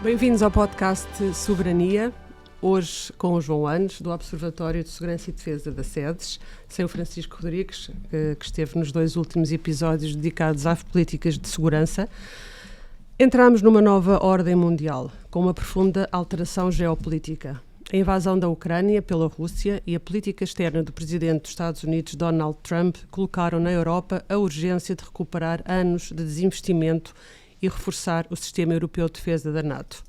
Bem-vindos ao podcast Soberania, hoje com o João Anes, do Observatório de Segurança e Defesa da SEDES, sem o Francisco Rodrigues, que esteve nos 2 últimos episódios dedicados às políticas de segurança. Entramos numa nova ordem mundial, com uma profunda alteração geopolítica. A invasão da Ucrânia pela Rússia e a política externa do presidente dos Estados Unidos, Donald Trump, colocaram na Europa a urgência de recuperar anos de desinvestimento e reforçar o sistema europeu de defesa da NATO.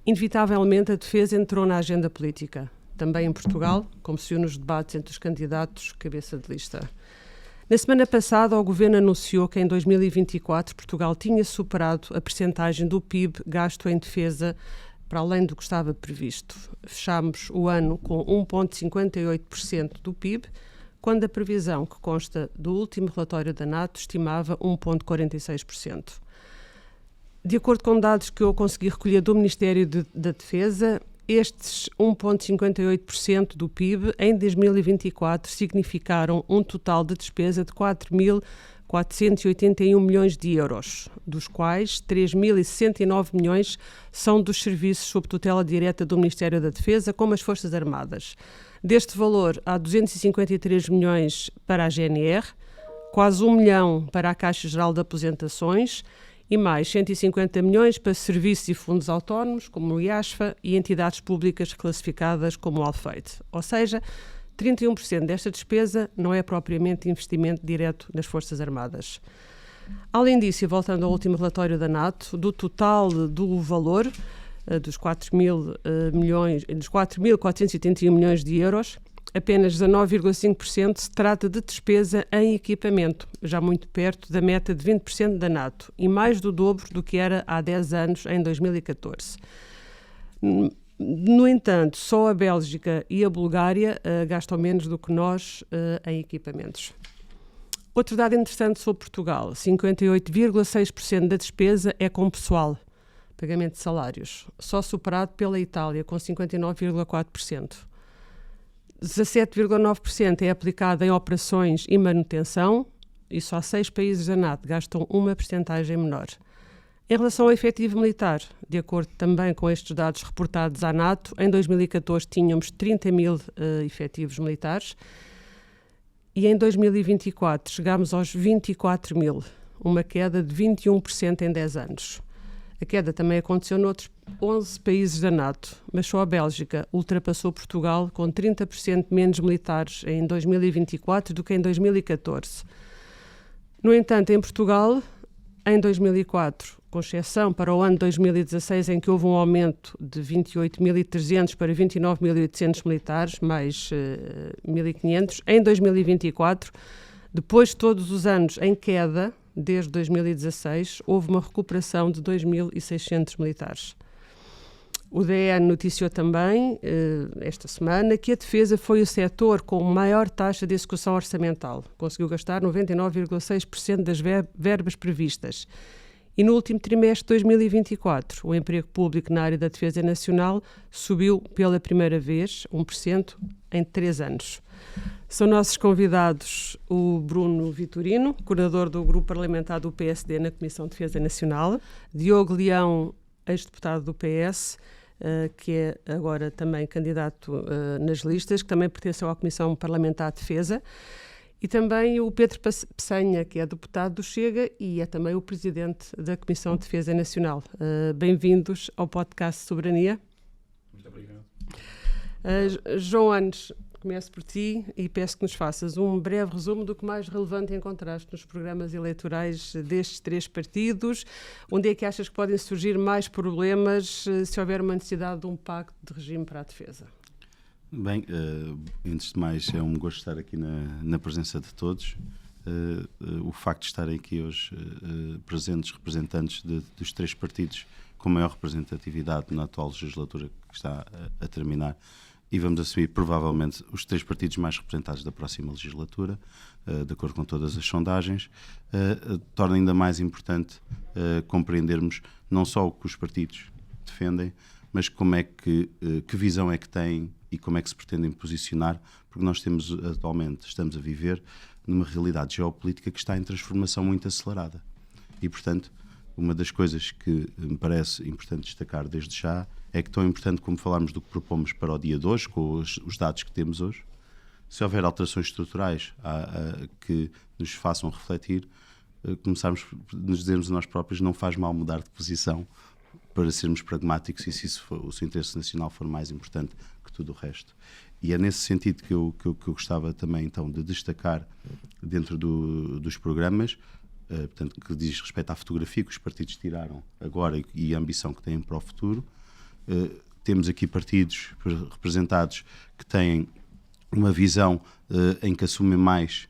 Inevitavelmente, a defesa entrou na agenda política, também em Portugal, como se viu nos debates entre os candidatos cabeça de lista. Na semana passada, o Governo anunciou que em 2024 Portugal tinha superado a percentagem do PIB gasto em defesa para além do que estava previsto. Fechámos o ano com 1,58% do PIB, quando a previsão que consta do último relatório da NATO estimava 1,46%. De acordo com dados que eu consegui recolher do Ministério da Defesa, estes 1,58% do PIB em 2024 significaram um total de despesa de 4.481 milhões de euros, dos quais 3.069 milhões são dos serviços sob tutela direta do Ministério da Defesa, como as Forças Armadas. Deste valor, há 253 milhões para a GNR, quase 1 milhão para a Caixa Geral de Aposentações e mais 150 milhões para serviços e fundos autónomos, como o IASFA, e entidades públicas classificadas como o Alfeite. Ou seja, 31% desta despesa não é propriamente investimento direto nas Forças Armadas. Além disso, e voltando ao último relatório da NATO, do total do valor dos 4.481 milhões de euros, apenas 19,5% se trata de despesa em equipamento, já muito perto da meta de 20% da NATO, e mais do dobro do que era há 10 anos, em 2014. No entanto, só a Bélgica e a Bulgária gastam menos do que nós em equipamentos. Outro dado interessante sobre Portugal: 58,6% da despesa é com pessoal, pagamento de salários, só superado pela Itália, com 59,4%. 17,9% é aplicado em operações e manutenção, e só 6 países da NATO gastam uma percentagem menor. Em relação ao efetivo militar, de acordo também com estes dados reportados à NATO, em 2014 tínhamos 30 mil efetivos militares e em 2024 chegámos aos 24 mil, uma queda de 21% em 10 anos. A queda também aconteceu noutros 11 países da NATO, mas só a Bélgica ultrapassou Portugal com 30% menos militares em 2024 do que em 2014. No entanto, em Portugal, em 2004, com exceção para o ano 2016, em que houve um aumento de 28.300 para 29.800 militares, mais 1.500, em 2024, depois de todos os anos em queda, desde 2016, houve uma recuperação de 2.600 militares. O DN noticiou também, esta semana, que a defesa foi o setor com maior taxa de execução orçamental. Conseguiu gastar 99,6% das verbas previstas. E no último trimestre de 2024, o emprego público na área da defesa nacional subiu pela primeira vez 1% em 3 anos. São nossos convidados o Bruno Vitorino, coordenador do Grupo Parlamentar do PSD na Comissão de Defesa Nacional, Diogo Leão, ex-deputado do PS, que é agora também candidato nas listas, que também pertence à Comissão Parlamentar de Defesa, e também o Pedro Peçanha, que é deputado do Chega e é também o presidente da Comissão de Defesa Nacional. Bem-vindos ao podcast Soberania. Muito obrigado. João Anes, começo por ti e peço que nos faças um breve resumo do que mais relevante encontraste nos programas eleitorais destes 3 partidos. Onde é que achas que podem surgir mais problemas se houver uma necessidade de um pacto de regime para a defesa? Bem, antes de mais, é um gosto estar aqui na presença de todos. O facto de estarem aqui hoje presentes representantes dos 3 partidos com maior representatividade na atual legislatura que está a terminar, e vamos assumir provavelmente os 3 partidos mais representados da próxima legislatura, de acordo com todas as sondagens, torna ainda mais importante compreendermos não só o que os partidos defendem, mas como é que visão é que têm e como é que se pretendem posicionar, porque nós estamos a viver numa realidade geopolítica que está em transformação muito acelerada. E, portanto, uma das coisas que me parece importante destacar desde já é que, tão importante como falarmos do que propomos para o dia de hoje, com os dados que temos hoje, se houver alterações estruturais que nos façam refletir, começarmos a nos dizermos a nós próprios, não faz mal mudar de posição para sermos pragmáticos e se o seu interesse nacional for mais importante que tudo o resto. E é nesse sentido que eu gostava também então de destacar dentro dos programas, portanto, que diz respeito à fotografia que os partidos tiraram agora e a ambição que têm para o futuro. Temos aqui partidos representados que têm uma visão em que assumem mais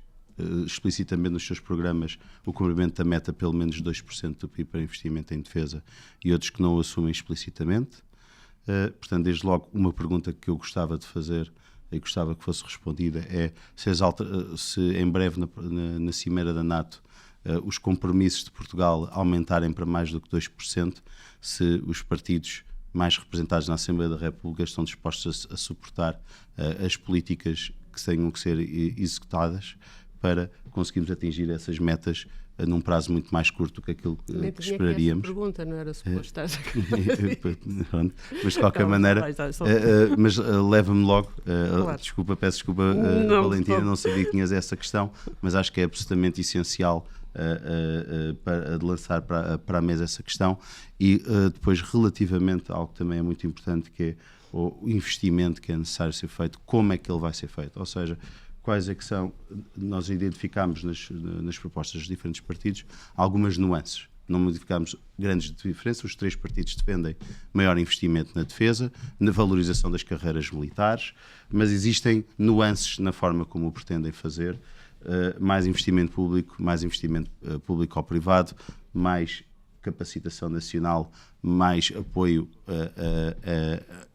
explicitamente nos seus programas o cumprimento da meta pelo menos 2% do PIB para investimento em defesa e outros que não o assumem explicitamente. Portanto, desde logo, uma pergunta que eu gostava de fazer e gostava que fosse respondida é se em breve na Cimeira da NATO os compromissos de Portugal aumentarem para mais do que 2%, se os partidos mais representados na Assembleia da República estão dispostos a suportar as políticas que tenham que ser executadas para conseguirmos atingir essas metas num prazo muito mais curto do que aquilo que esperaríamos. Essa pergunta não era suposto estar mas de qualquer maneira, mas leva-me logo, claro. Peço desculpa, Valentina, não sabia que tinhas essa questão, mas acho que é absolutamente essencial para lançar para a mesa essa questão e depois relativamente a algo que também é muito importante, que é o investimento que é necessário ser feito, como é que ele vai ser feito, ou seja, quais é que são, nós identificámos nas propostas dos diferentes partidos algumas nuances, não modificámos grandes diferenças, os três partidos defendem maior investimento na defesa, na valorização das carreiras militares, mas existem nuances na forma como o pretendem fazer, mais investimento público ou privado, mais capacitação nacional, mais apoio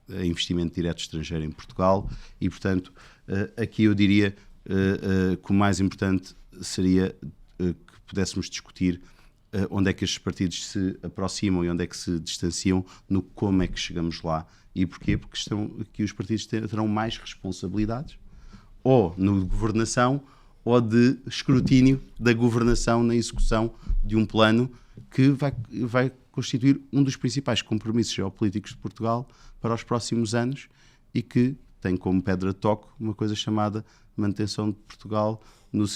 a investimento direto estrangeiro em Portugal e, portanto, aqui eu diria que o mais importante seria que pudéssemos discutir onde é que estes partidos se aproximam e onde é que se distanciam no como é que chegamos lá e porquê, porque aqui os partidos terão mais responsabilidades ou na governação ou de escrutínio da governação na execução de um plano que vai constituir um dos principais compromissos geopolíticos de Portugal para os próximos anos e que tem como pedra de toque uma coisa chamada manutenção de Portugal no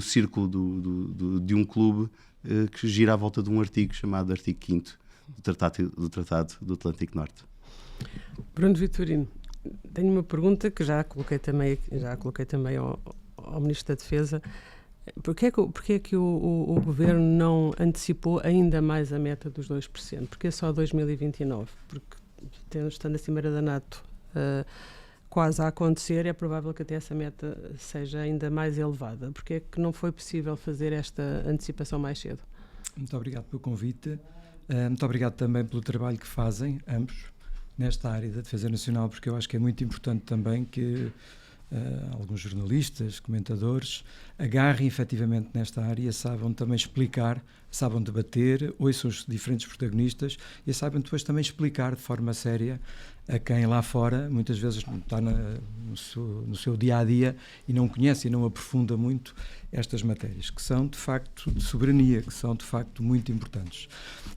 círculo de um clube que gira à volta de um artigo chamado artigo 5º do Tratado do Atlântico Norte. Bruno Vitorino, tenho uma pergunta que já coloquei também ao Ministro da Defesa. Porquê é que o Governo não antecipou ainda mais a meta dos 2%? Porquê só 2029? Porque, estando a Cimeira da NATO quase a acontecer, é provável que até essa meta seja ainda mais elevada. Porquê é que não foi possível fazer esta antecipação mais cedo? Muito obrigado pelo convite. Muito obrigado também pelo trabalho que fazem, ambos, nesta área da defesa nacional, porque eu acho que é muito importante também que alguns jornalistas, comentadores, agarrem efetivamente nesta área e saibam também explicar, saibam debater, ouçam os diferentes protagonistas e saibam depois também explicar de forma séria a quem lá fora muitas vezes está no seu dia-a-dia e não conhece e não aprofunda muito estas matérias, que são de facto de soberania, que são de facto muito importantes.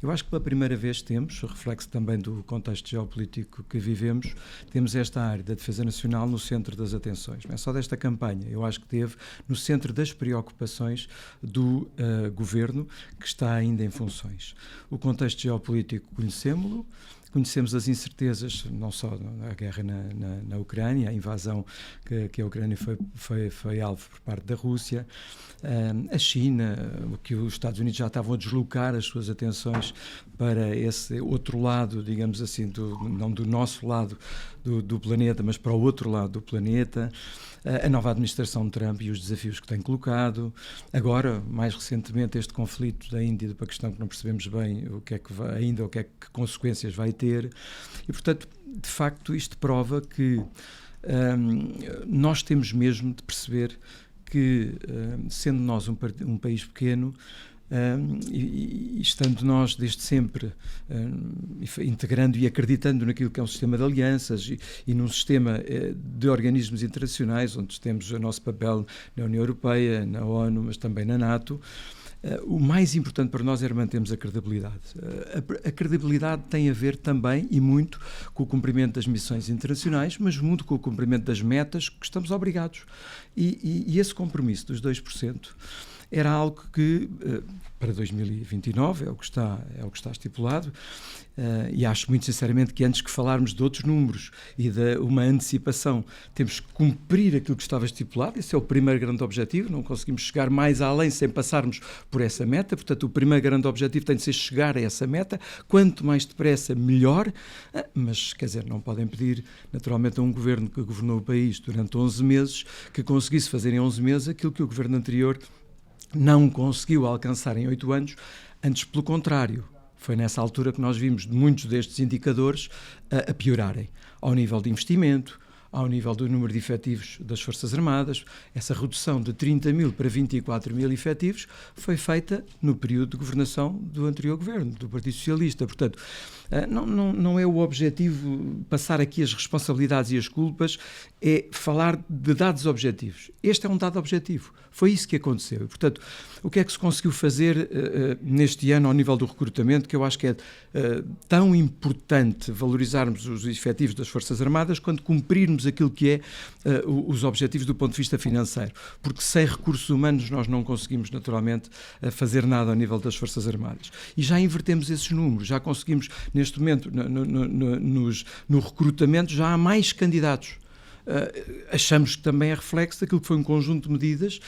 Eu acho que pela primeira vez temos, reflexo também do contexto geopolítico que vivemos, temos esta área da defesa nacional no centro das atenções. Não é só desta campanha, eu acho que teve no centro das preocupações do Governo, que está ainda em funções. O contexto geopolítico conhecemos as incertezas, não só a guerra na Ucrânia, a invasão que a Ucrânia foi alvo por parte da Rússia, a China, que os Estados Unidos já estavam a deslocar as suas atenções para esse outro lado, digamos assim, não do nosso lado do planeta, mas para o outro lado do planeta, a nova administração de Trump e os desafios que tem colocado, agora, mais recentemente, este conflito da Índia e do Paquistão, que não percebemos bem o que é que consequências vai ter, e, portanto, de facto, isto prova que nós temos mesmo de perceber que, sendo nós um país pequeno, e estando nós desde sempre integrando e acreditando naquilo que é um sistema de alianças e num sistema de organismos internacionais, onde temos o nosso papel na União Europeia, na ONU, mas também na NATO, o mais importante para nós era mantermos a credibilidade. A credibilidade tem a ver também, e muito, com o cumprimento das missões internacionais, mas muito com o cumprimento das metas que estamos obrigados. E esse compromisso dos 2% era algo que, para 2029, é o que está estipulado, e acho muito sinceramente que antes que falarmos de outros números e de uma antecipação, temos que cumprir aquilo que estava estipulado. Esse é o primeiro grande objetivo, não conseguimos chegar mais além sem passarmos por essa meta. Portanto, o primeiro grande objetivo tem de ser chegar a essa meta, quanto mais depressa melhor, mas quer dizer, não podem pedir naturalmente a um governo que governou o país durante 11 meses, que conseguisse fazer em 11 meses aquilo que o governo anterior não conseguiu alcançar em 8 anos. Antes, pelo contrário, foi nessa altura que nós vimos muitos destes indicadores a piorarem, ao nível de investimento, ao nível do número de efetivos das Forças Armadas. Essa redução de 30 mil para 24 mil efetivos foi feita no período de governação do anterior governo, do Partido Socialista. Portanto, não é o objetivo passar aqui as responsabilidades e as culpas, é falar de dados objetivos. Este é um dado objetivo. Foi isso que aconteceu. E, portanto, o que é que se conseguiu fazer neste ano ao nível do recrutamento, que eu acho que é tão importante valorizarmos os efetivos das Forças Armadas quando cumprirmos aquilo que é os objetivos do ponto de vista financeiro. Porque sem recursos humanos nós não conseguimos, naturalmente, fazer nada ao nível das Forças Armadas. E já invertemos esses números, já conseguimos, neste momento, no recrutamento, já há mais candidatos. Achamos que também é reflexo daquilo que foi um conjunto de medidas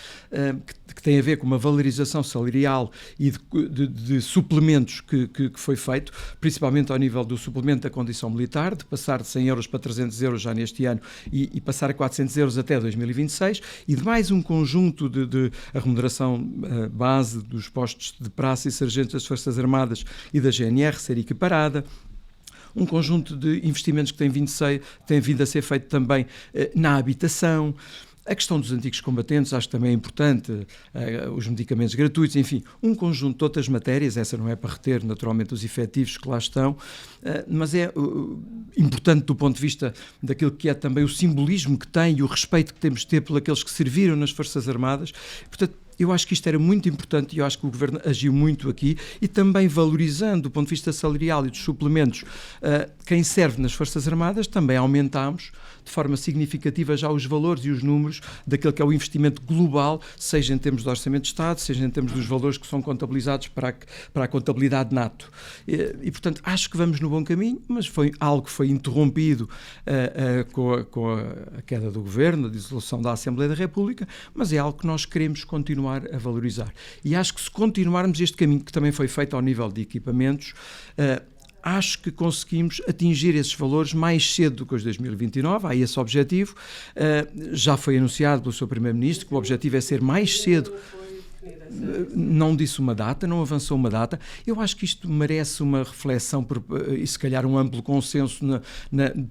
que tem a ver com uma valorização salarial e de suplementos que foi feito, principalmente ao nível do suplemento da condição militar, de passar de 100 euros para 300 euros já neste ano e passar a 400 euros até 2026, e de mais um conjunto de a remuneração base dos postos de praça e sargentos das Forças Armadas e da GNR ser equiparada. Um conjunto de investimentos que tem vindo a ser feito também na habitação. A questão dos antigos combatentes, acho que também é importante, os medicamentos gratuitos, enfim, um conjunto de outras matérias. Essa não é para reter naturalmente os efetivos que lá estão, mas é importante do ponto de vista daquilo que é também o simbolismo que tem e o respeito que temos de ter por aqueles que serviram nas Forças Armadas. Portanto, eu acho que isto era muito importante e eu acho que o Governo agiu muito aqui, e também valorizando do ponto de vista salarial e dos suplementos quem serve nas Forças Armadas, também aumentámos de forma significativa já os valores e os números daquele que é o investimento global, seja em termos de orçamento de Estado, seja em termos dos valores que são contabilizados para a contabilidade NATO. E, portanto, acho que vamos no bom caminho, mas foi algo que foi interrompido com a queda do Governo, a dissolução da Assembleia da República, mas é algo que nós queremos continuar a valorizar. E acho que se continuarmos este caminho que também foi feito ao nível de equipamentos, acho que conseguimos atingir esses valores mais cedo do que os 2029, há esse objetivo. Já foi anunciado pelo Sr. Primeiro-Ministro que o objetivo é ser mais cedo. Não disse uma data, não avançou uma data. Eu acho que isto merece uma reflexão e se calhar um amplo consenso,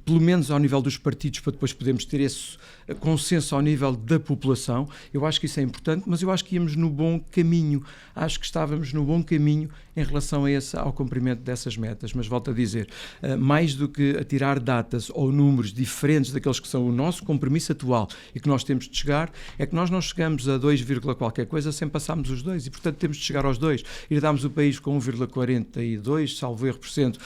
pelo menos ao nível dos partidos, para depois podermos ter esse consenso ao nível da população. Eu acho que isso é importante, mas eu acho que íamos no bom caminho. Acho que estávamos no bom caminho em relação ao cumprimento dessas metas. Mas volto a dizer, mais do que a tirar datas ou números diferentes daqueles que são o nosso compromisso atual e que nós temos de chegar, é que nós não chegamos a 2, qualquer coisa sem passarmos os 2, e portanto temos de chegar aos 2. Herdámos o país com 1,42, salvo erro, %,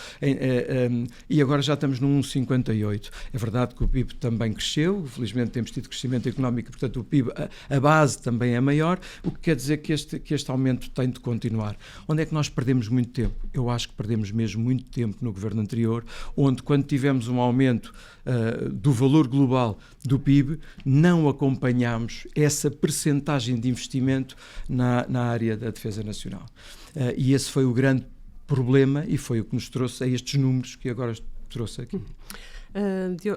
e agora já estamos no 1,58. É verdade que o PIB também cresceu, felizmente temos tido crescimento económico, portanto o PIB, a base também é maior, o que quer dizer que este aumento tem de continuar. Onde é que nós perdemos muito tempo? Eu acho que perdemos mesmo muito tempo no governo anterior, onde quando tivemos um aumento do valor global do PIB, não acompanhámos essa percentagem de investimento na área da defesa nacional. E esse foi o grande problema e foi o que nos trouxe a estes números que agora trouxe aqui.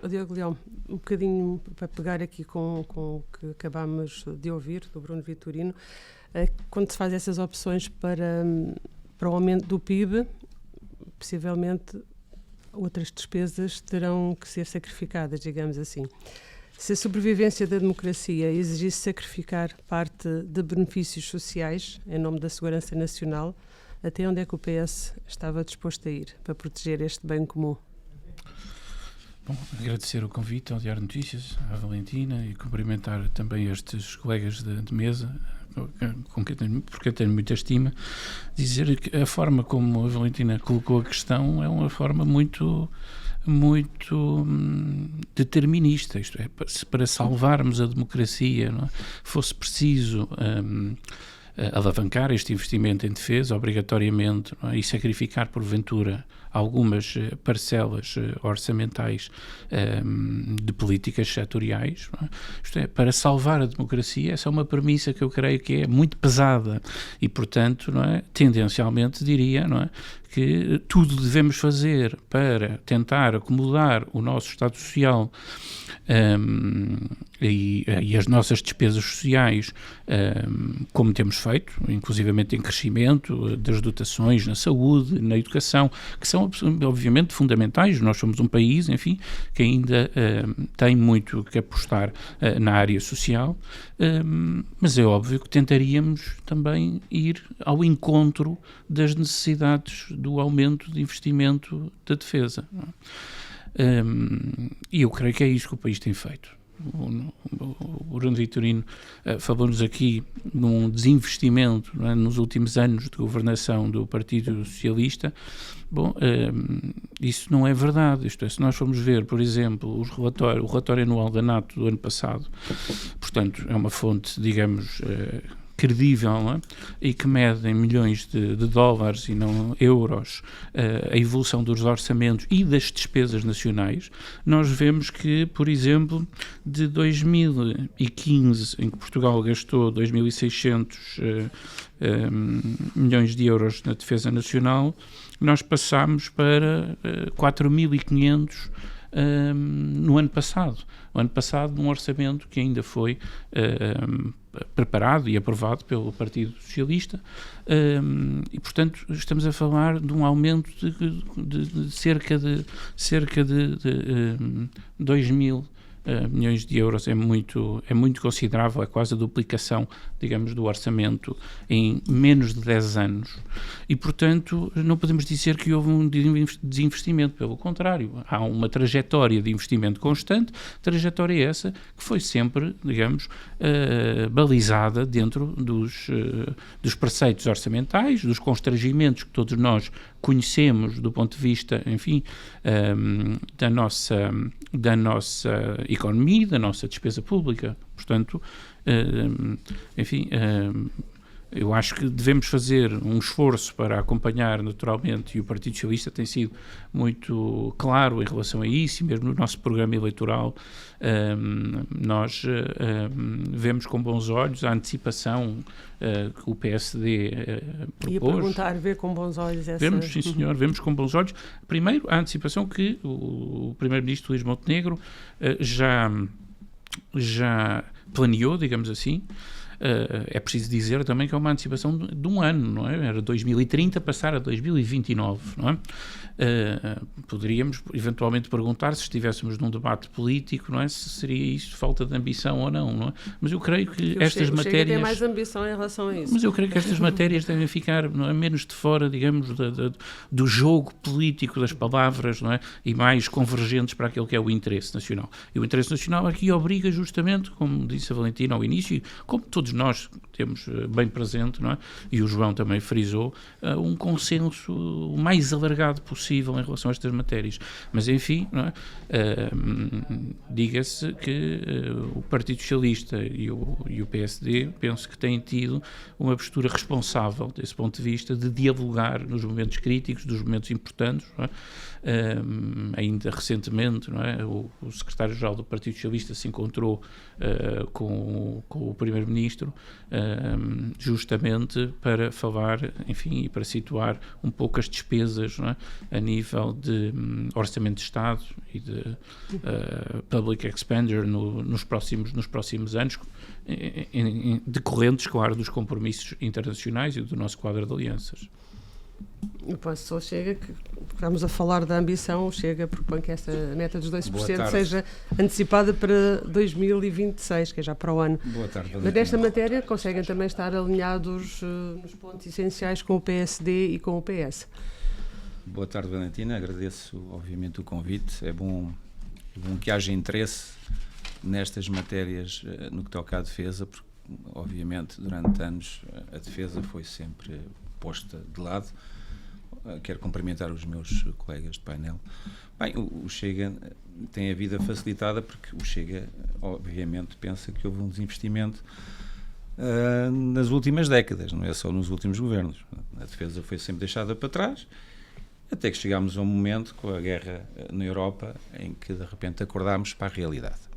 Diogo Leão, um bocadinho para pegar aqui com o que acabámos de ouvir do Bruno Vitorino, quando se faz essas opções para o aumento do PIB, possivelmente outras despesas terão que ser sacrificadas, digamos assim. Se a sobrevivência da democracia exigisse sacrificar parte de benefícios sociais em nome da segurança nacional, até onde é que o PS estava disposto a ir para proteger este bem comum? Bom, agradecer o convite ao Diário de Notícias, à Valentina, e cumprimentar também estes colegas de mesa, porque eu tenho muita estima, dizer que a forma como a Valentina colocou a questão é uma forma muito determinista, isto é, se para salvarmos a democracia, não é, fosse preciso alavancar este investimento em defesa obrigatoriamente, não é, e sacrificar porventura algumas parcelas orçamentais de políticas setoriais, não é? Isto é, para salvar a democracia, essa é uma premissa que eu creio que é muito pesada e, portanto, não é, tendencialmente diria, não é, que tudo devemos fazer para tentar acomodar o nosso Estado Social e as nossas despesas sociais, como temos feito, inclusivamente em crescimento das dotações na saúde, na educação, que são obviamente fundamentais. Nós somos um país, enfim, que ainda tem muito que apostar na área social, mas é óbvio que tentaríamos também ir ao encontro das necessidades do aumento de investimento da defesa, não é? E eu creio que é isso que o país tem feito. O Bruno Vitorino falou-nos aqui num desinvestimento, não é, nos últimos anos de governação do Partido Socialista. Bom, isso não é verdade. Isto é, se nós formos ver, por exemplo, o relatório anual da NATO do ano passado, portanto, é uma fonte, digamos, credível, não é? E que mede em milhões de dólares e não euros a evolução dos orçamentos e das despesas nacionais, nós vemos que, por exemplo, de 2015, em que Portugal gastou 2.600 milhões de euros na defesa nacional, nós passámos para 4.500 no ano passado. O ano passado, num orçamento que ainda foi preparado e aprovado pelo Partido Socialista, e, portanto, estamos a falar de um aumento de cerca de 2.000 milhões de euros. É muito considerável, é quase a duplicação, digamos, do orçamento em menos de 10 anos. E, portanto, não podemos dizer que houve um desinvestimento, pelo contrário, há uma trajetória de investimento constante, trajetória essa que foi sempre, digamos, balizada dentro dos preceitos orçamentais, dos constrangimentos que todos nós conhecemos do ponto de vista, enfim, da nossa economia, da nossa despesa pública. Portanto, enfim, eu acho que devemos fazer um esforço para acompanhar naturalmente, e o Partido Socialista tem sido muito claro em relação a isso, e mesmo no nosso programa eleitoral nós vemos com bons olhos a antecipação que o PSD propôs. Ia perguntar, ver com bons olhos essa... Vemos, sim senhor, vemos com bons olhos. Primeiro, a antecipação que o Primeiro-Ministro Luís Montenegro já planeou, digamos assim. É preciso dizer também que é uma antecipação de um ano, não é? Era 2030 passar a 2029, não é? Poderíamos eventualmente perguntar, se estivéssemos num debate político, não é? Se seria isso falta de ambição ou não é? Mas eu creio que estas matérias... tem mais ambição em relação a isso. Mas eu creio que estas matérias devem ficar, não é, menos de fora, digamos, do jogo político das palavras, não é? E mais convergentes para aquilo que é o interesse nacional. E o interesse nacional aqui obriga justamente, como disse a Valentina ao início, como todos nós temos bem presente, não é? E o João também frisou, um consenso o mais alargado possível em relação a estas matérias. Mas, enfim, não é? Diga-se que o Partido Socialista e o PSD, penso que têm tido uma postura responsável desse ponto de vista, de dialogar nos momentos críticos, dos momentos importantes, não é? Ainda recentemente, não é? O secretário-geral do Partido Socialista se encontrou com o Primeiro-Ministro justamente para falar, enfim, e para situar um pouco as despesas, não é? A nível de orçamento de Estado e de public expenditure nos próximos anos, decorrentes, claro, dos compromissos internacionais e do nosso quadro de alianças. Só chega que estamos a falar da ambição, chega propõe que esta meta dos 2% seja antecipada para 2026, que é já para o ano. Boa tarde, Valentina. Mas nesta matéria conseguem também estar alinhados nos pontos essenciais com o PSD e com o PS. Boa tarde, Valentina. Agradeço, obviamente, o convite. É bom que haja interesse nestas matérias no que toca à defesa, porque obviamente, durante anos a defesa foi sempre posta de lado. Quero cumprimentar os meus colegas de painel. Bem, o Chega tem a vida facilitada porque o Chega, obviamente, pensa que houve um desinvestimento nas últimas décadas, não é só nos últimos governos. A defesa foi sempre deixada para trás, até que chegámos a um momento, com a guerra na Europa, em que de repente acordámos para a realidade.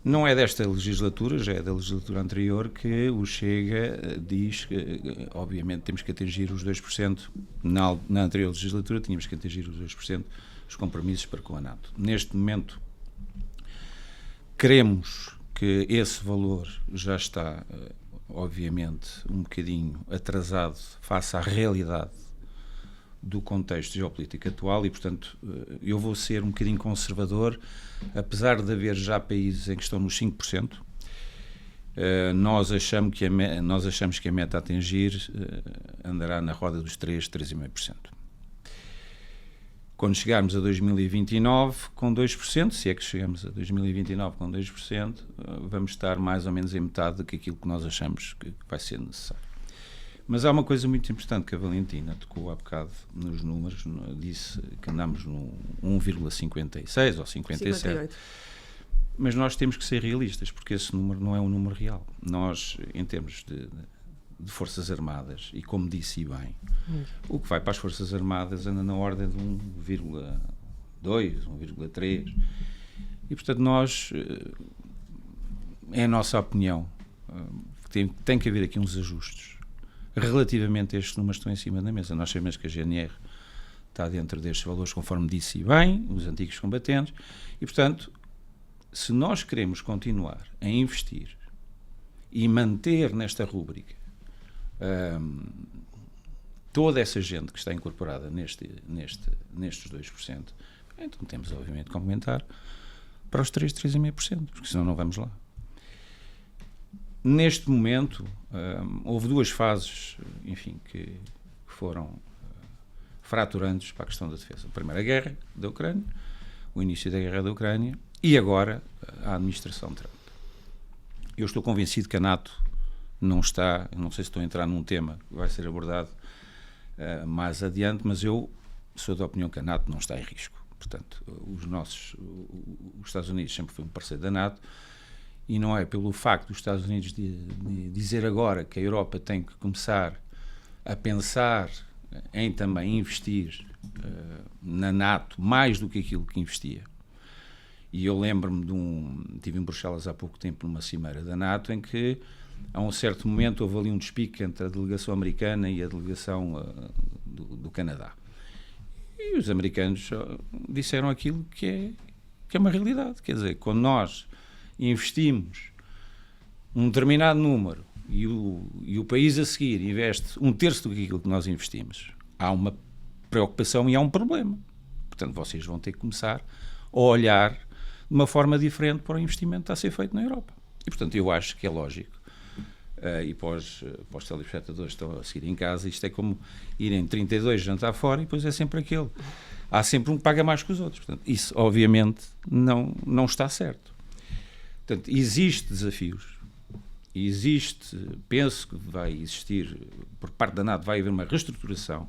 Não é desta legislatura, já é da legislatura anterior, que o Chega diz que, obviamente, temos que atingir os 2%. Na anterior legislatura, tínhamos que atingir os 2% dos compromissos para com a NATO. Neste momento, queremos que esse valor já está, obviamente, um bocadinho atrasado face à realidade do contexto geopolítico atual e, portanto, eu vou ser um bocadinho conservador, apesar de haver já países em que estão nos 5%, nós achamos que a meta a atingir andará na roda dos 3,5%. Quando chegarmos a 2029 com 2%, se é que chegamos a 2029 com 2%, vamos estar mais ou menos em metade daquilo que nós achamos que vai ser necessário. Mas há uma coisa muito importante que a Valentina tocou há bocado nos números, disse que andamos no 1,56 ou 57. 58. Mas nós temos que ser realistas, porque esse número não é um número real. Nós, em termos de Forças Armadas, e como disse bem, o que vai para as Forças Armadas anda na ordem de 1,2, 1,3. E, portanto, nós, é a nossa opinião, tem que haver aqui uns ajustes. Relativamente a estes números que estão em cima da mesa, nós sabemos que a GNR está dentro destes valores, conforme disse bem, os antigos combatentes, e, portanto, se nós queremos continuar a investir e manter nesta rúbrica toda essa gente que está incorporada nestes 2%, então temos, obviamente, que aumentar para os 3,5%, porque senão não vamos lá. Neste momento, houve duas fases, enfim, que foram fraturantes para a questão da defesa. A primeira, a guerra da Ucrânia, o início da guerra da Ucrânia, e agora a administração Trump. Eu estou convencido que a NATO não está, não sei se estou a entrar num tema que vai ser abordado mais adiante, mas eu sou da opinião que a NATO não está em risco. Portanto, os Estados Unidos sempre foi um parceiro da NATO, e não é pelo facto dos Estados Unidos de dizer agora que a Europa tem que começar a pensar em também investir na NATO mais do que aquilo que investia. E eu lembro-me estive em Bruxelas há pouco tempo numa cimeira da NATO, em que a um certo momento houve ali um despique entre a delegação americana e a delegação do Canadá. E os americanos disseram aquilo que é uma realidade. Quer dizer, quando nós investimos um determinado número e o país a seguir investe 1/3 do que aquilo que nós investimos, há uma preocupação e há um problema. Portanto, vocês vão ter que começar a olhar de uma forma diferente para o investimento que está a ser feito na Europa. E, portanto, eu acho que é lógico, e para os telespectadores que estão a seguir em casa, isto é como irem 32 jantar fora e depois é sempre aquele. Há sempre um que paga mais que os outros. Portanto, isso, obviamente, não está certo. Portanto, existem desafios, penso que vai existir, por parte da NATO, vai haver uma reestruturação,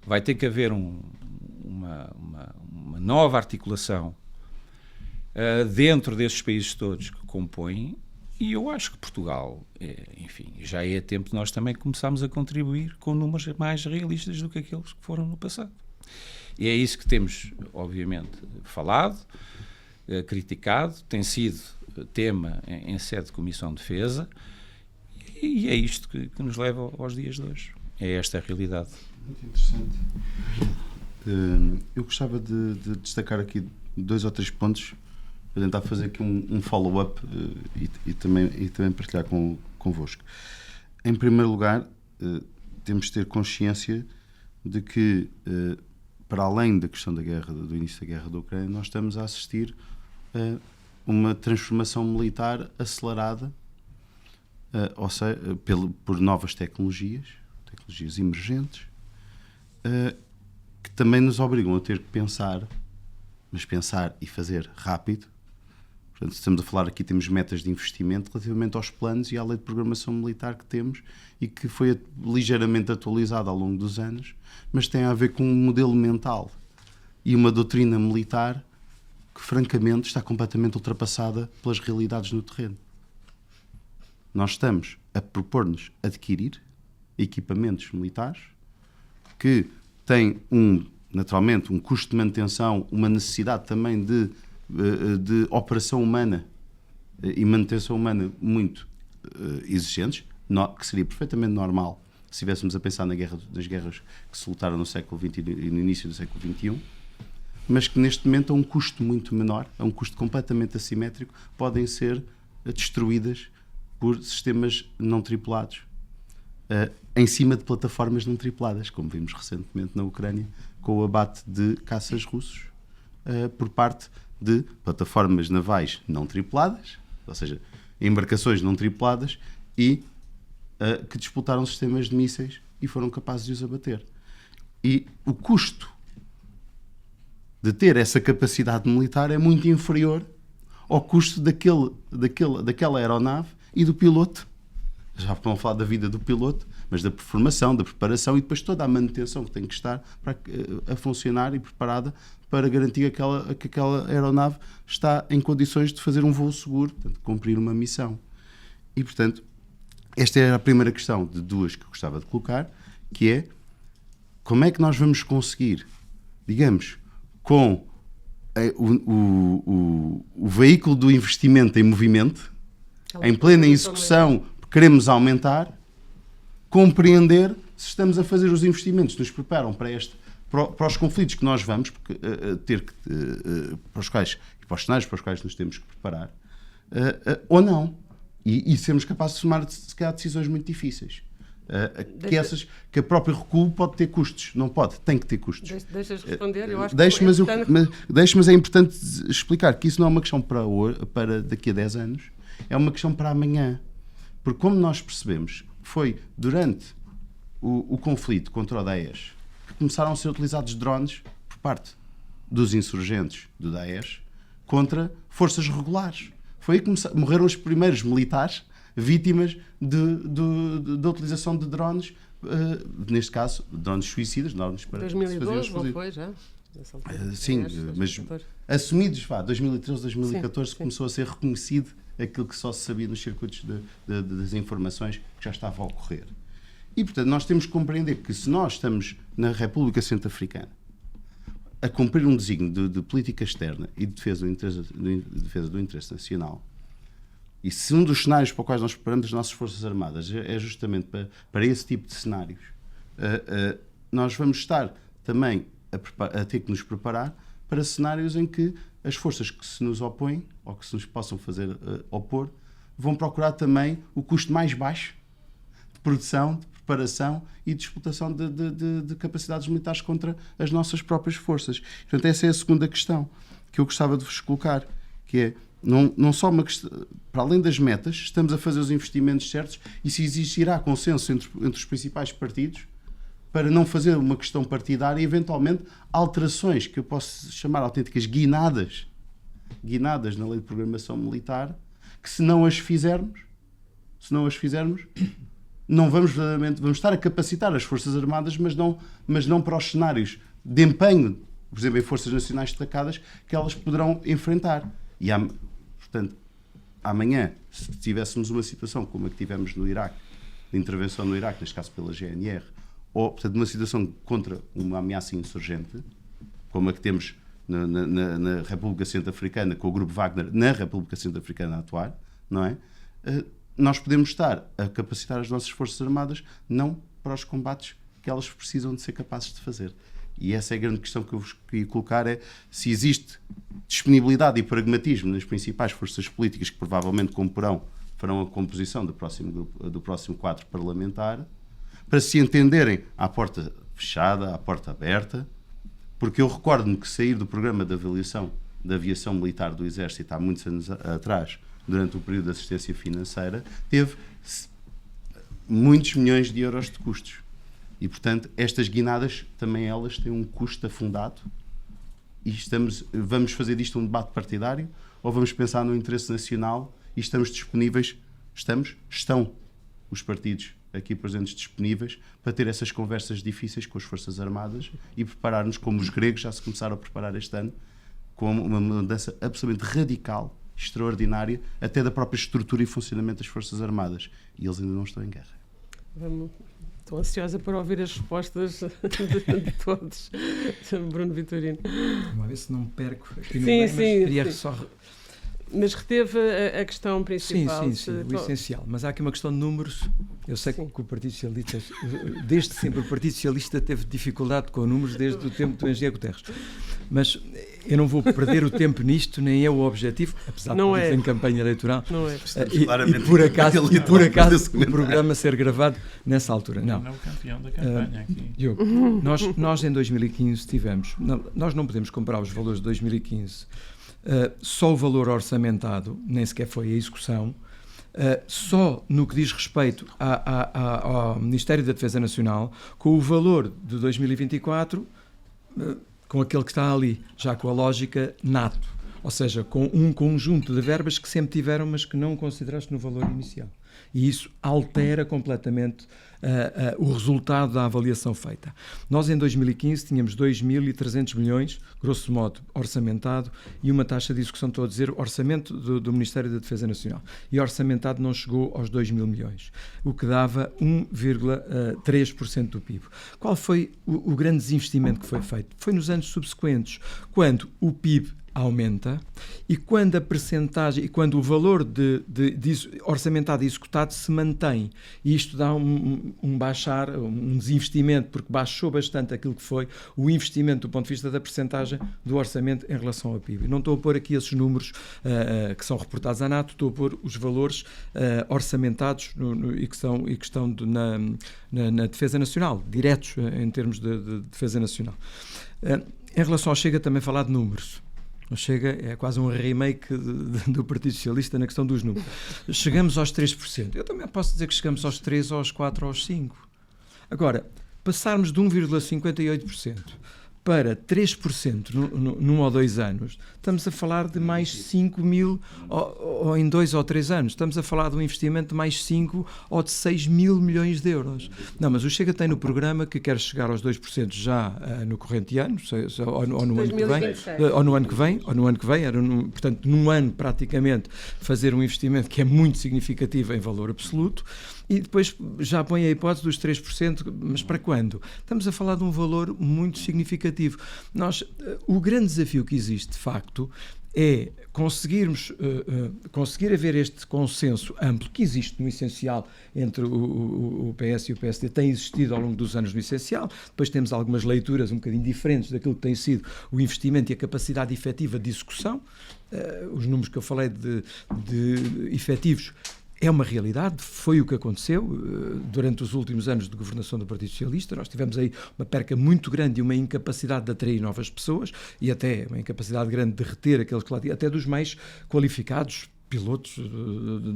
vai ter que haver uma nova articulação dentro desses países todos que compõem, e eu acho que Portugal, enfim, já é tempo de nós também começarmos a contribuir com números mais realistas do que aqueles que foram no passado. E é isso que temos, obviamente, falado, criticado, tem sido tema em sede de Comissão de Defesa, e é isto que nos leva aos dias de hoje. É esta a realidade. Muito interessante. Eu gostava de destacar aqui 2 ou 3 pontos para tentar fazer aqui um follow-up e também partilhar convosco. Em primeiro lugar, temos de ter consciência de que, para além da questão da guerra, do início da guerra da Ucrânia, nós estamos a assistir a uma transformação militar acelerada, ou seja, por novas tecnologias emergentes, que também nos obrigam a ter que pensar, mas pensar e fazer rápido, Portanto, estamos a falar aqui, temos metas de investimento relativamente aos planos e à lei de programação militar que temos e que foi ligeiramente atualizada ao longo dos anos, mas tem a ver com um modelo mental e uma doutrina militar que, francamente, está completamente ultrapassada pelas realidades no terreno. Nós estamos a propor-nos adquirir equipamentos militares que têm, naturalmente, um custo de manutenção, uma necessidade também de operação humana e manutenção humana muito exigentes, que seria perfeitamente normal se estivéssemos a pensar nas guerras que se lutaram no século XX e no início do século XXI, mas que neste momento a um custo muito menor, a um custo completamente assimétrico, podem ser destruídas por sistemas não tripulados, em cima de plataformas não tripuladas, como vimos recentemente na Ucrânia, com o abate de caças russos por parte de plataformas navais não tripuladas, ou seja, embarcações não tripuladas, e que disputaram sistemas de mísseis e foram capazes de os abater. E o custo de ter essa capacidade militar é muito inferior ao custo daquela aeronave e do piloto. Já vamos falar da vida do piloto, mas da formação, da preparação e depois toda a manutenção que tem que estar a funcionar e preparada para garantir que aquela aeronave está em condições de fazer um voo seguro, portanto, cumprir uma missão. E, portanto, esta era a primeira questão de duas que eu gostava de colocar, que é como é que nós vamos conseguir, digamos, com o veículo do investimento em movimento, em plena execução, queremos aumentar, compreender se estamos a fazer os investimentos que nos preparam para os conflitos que nós vamos ter que, para os quais, e para os cenários para os quais nos temos que preparar, ou não. E sermos capazes de tomar, se calhar, decisões muito difíceis. Que a própria recuo pode ter custos. Não pode, tem que ter custos. Deixas responder? Eu acho mas é importante explicar que isso não é uma questão para daqui a 10 anos, é uma questão para amanhã. Porque, como nós percebemos, foi durante o conflito contra o Daesh que começaram a ser utilizados drones por parte dos insurgentes do Daesh contra forças regulares. Foi aí que morreram os primeiros militares vítimas da utilização de drones, neste caso, drones suicidas, drones para 2012, não foi já? Sim, mas assumidos, 2013, 2014, sim, começou a ser reconhecido aquilo que só se sabia nos circuitos das informações que já estava a ocorrer. E, portanto, nós temos que compreender que se nós estamos na República Centro-Africana a cumprir um desígnio de política externa e de defesa do interesse nacional, e se um dos cenários para os quais nós preparamos as nossas Forças Armadas é justamente para esse tipo de cenários, nós vamos estar também a ter que nos preparar para cenários em que as forças que se nos opõem, ou que se nos possam fazer opor, vão procurar também o custo mais baixo de produção, de preparação e de explotação de capacidades militares contra as nossas próprias forças. Portanto, essa é a segunda questão que eu gostava de vos colocar, que é, não só uma questão, para além das metas, estamos a fazer os investimentos certos e se existirá consenso entre os principais partidos para não fazer uma questão partidária e, eventualmente, alterações que eu posso chamar autênticas guinadas na lei de programação militar, que se não as fizermos, não vamos verdadeiramente, vamos estar a capacitar as Forças Armadas, mas não para os cenários de empenho, por exemplo, em Forças Nacionais destacadas, que elas poderão enfrentar. E, portanto, amanhã, se tivéssemos uma situação como a que tivemos no Iraque, de intervenção no Iraque, neste caso pela GNR, ou, portanto, uma situação contra uma ameaça insurgente, como a que temos na República Centro-Africana, com o Grupo Wagner na República Centro-Africana a atuar, não é? Nós podemos estar a capacitar as nossas Forças Armadas não para os combates que elas precisam de ser capazes de fazer. E essa é a grande questão que eu vos queria colocar, é se existe disponibilidade e pragmatismo nas principais forças políticas que provavelmente farão a composição do próximo quadro parlamentar, para se entenderem à porta fechada, à porta aberta, porque eu recordo-me que sair do programa de avaliação da aviação militar do Exército há muitos anos atrás, durante o período de assistência financeira, teve muitos milhões de euros de custos. E, portanto, estas guinadas, também elas têm um custo afundado e vamos fazer disto um debate partidário ou vamos pensar no interesse nacional e estamos disponíveis? Estão os partidos aqui presentes disponíveis para ter essas conversas difíceis com as Forças Armadas e preparar-nos, como os gregos já se começaram a preparar este ano, com uma mudança absolutamente radical, extraordinária, até da própria estrutura e funcionamento das Forças Armadas. E eles ainda não estão em guerra. Estou ansiosa para ouvir as respostas de todos. Bruno Vitorino. Uma vez se não me perco aqui no sim, meio, sim, mas queria sim. só... Mas reteve a questão principal. Sim, o essencial. Mas há aqui uma questão de números. Eu sei que o Partido Socialista, desde sempre, o Partido Socialista teve dificuldade com números desde o tempo do Engenheiro Guterres. Mas eu não vou perder o tempo nisto, nem é o objetivo, apesar de estar em campanha eleitoral. Não é. E por acaso o programa ser gravado nessa altura. Não é o campeão da campanha aqui. Diogo, nós em 2015 tivemos... nós não podemos comparar os valores de 2015... só o valor orçamentado, nem sequer foi a execução, só no que diz respeito ao Ministério da Defesa Nacional, com o valor de 2024, com aquele que está ali, já com a lógica NATO, ou seja, com um conjunto de verbas que sempre tiveram, mas que não consideraste no valor inicial. E isso altera completamente o resultado da avaliação feita. Nós, em 2015, tínhamos 2.300 milhões, grosso modo, orçamentado, e uma taxa de execução, estou a dizer, orçamento do Ministério da Defesa Nacional. E orçamentado não chegou aos 2.000 milhões, o que dava 1,3% do PIB. Qual foi o grande desinvestimento que foi feito? Foi nos anos subsequentes, quando o PIB aumenta e quando a percentagem e quando o valor de orçamentado e executado se mantém, e isto dá um baixar, um desinvestimento, porque baixou bastante aquilo que foi o investimento do ponto de vista da percentagem do orçamento em relação ao PIB. Não estou a pôr aqui esses números que são reportados à NATO, estou a pôr os valores orçamentados e que estão na Defesa Nacional, diretos em termos de Defesa Nacional. Em relação ao Chega, também falar de números. O Chega é quase um remake do Partido Socialista na questão dos números. Chegamos aos 3%. Eu também posso dizer que chegamos aos 3%, aos 4%, aos 5%. Agora, passarmos de 1,58% para 3% num ou 2 anos, estamos a falar de mais 5 mil ou em 2 ou 3 anos. Estamos a falar de um investimento de mais 5 ou de 6 mil milhões de euros. Não, mas o Chega tem no programa que quer chegar aos 2% já no corrente ano, ou no ano que vem, ou no ano que vem, portanto, num ano praticamente, fazer um investimento que é muito significativo em valor absoluto. E depois já põe a hipótese dos 3%, mas para quando? Estamos a falar de um valor muito significativo. O grande desafio que existe, de facto, é conseguir haver este consenso amplo, que existe no essencial entre o PS e o PSD, tem existido ao longo dos anos no essencial. Depois temos algumas leituras um bocadinho diferentes daquilo que tem sido o investimento e a capacidade efetiva de execução. Os números que eu falei de efetivos é uma realidade, foi o que aconteceu durante os últimos anos de governação do Partido Socialista. Nós tivemos aí uma perca muito grande e uma incapacidade de atrair novas pessoas e até uma incapacidade grande de reter aqueles que lá tinham, até dos mais qualificados pilotos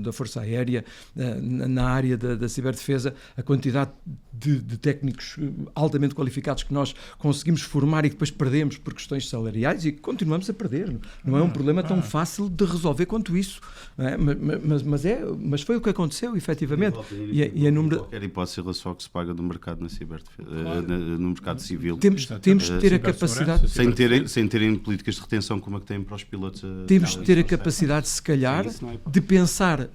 da Força Aérea, na área da ciberdefesa, a quantidade de técnicos altamente qualificados que nós conseguimos formar e que depois perdemos por questões salariais e que continuamos a perder. Não é um problema tão fácil de resolver quanto isso. É? Mas foi o que aconteceu, efetivamente. E a número... Qualquer hipótese em relação ao que se paga no mercado na ciberdefesa, no mercado civil. Temos de ter a capacidade... Sem terem políticas de retenção como a que têm para os pilotos. Temos de ter a capacidade, se calhar, de pensar,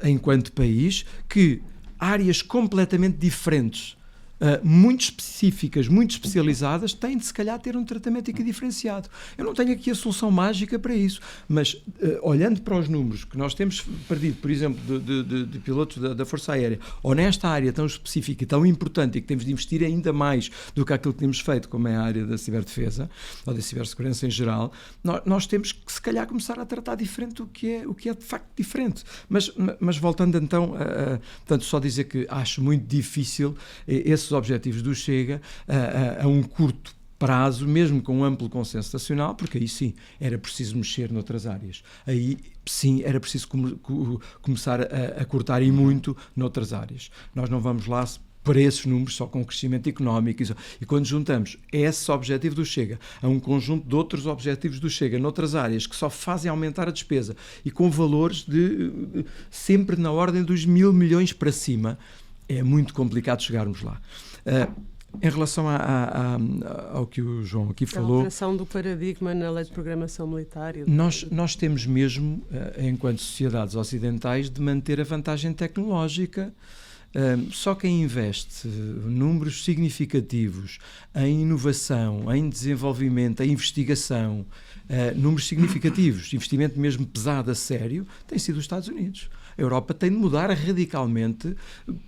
enquanto país, que áreas completamente diferentes, muito específicas, muito especializadas, têm de, se calhar, ter um tratamento aqui diferenciado. Eu não tenho aqui a solução mágica para isso, mas olhando para os números que nós temos perdido, por exemplo, de pilotos da Força Aérea, ou nesta área tão específica e tão importante e que temos de investir ainda mais do que aquilo que temos feito, como é a área da ciberdefesa, ou da cibersegurança em geral, nós temos que, se calhar, começar a tratar diferente o que é de facto diferente. Mas voltando então, portanto, só dizer que acho muito difícil esses objetivos do Chega a um curto prazo, mesmo com um amplo consenso nacional, porque aí sim era preciso mexer noutras áreas. Aí sim era preciso começar a cortar e muito noutras áreas. Nós não vamos lá para esses números, só com crescimento económico. E quando juntamos esse objetivo do Chega a um conjunto de outros objetivos do Chega noutras áreas que só fazem aumentar a despesa e com valores de sempre na ordem dos 1.000 milhões para cima, é muito complicado chegarmos lá. Em relação ao que o João aqui falou... A alteração do paradigma na lei de programação militar... Nós temos mesmo, enquanto sociedades ocidentais, de manter a vantagem tecnológica. Só quem investe números significativos em inovação, em desenvolvimento, em investigação, números significativos, investimento mesmo pesado a sério, tem sido os Estados Unidos. A Europa tem de mudar radicalmente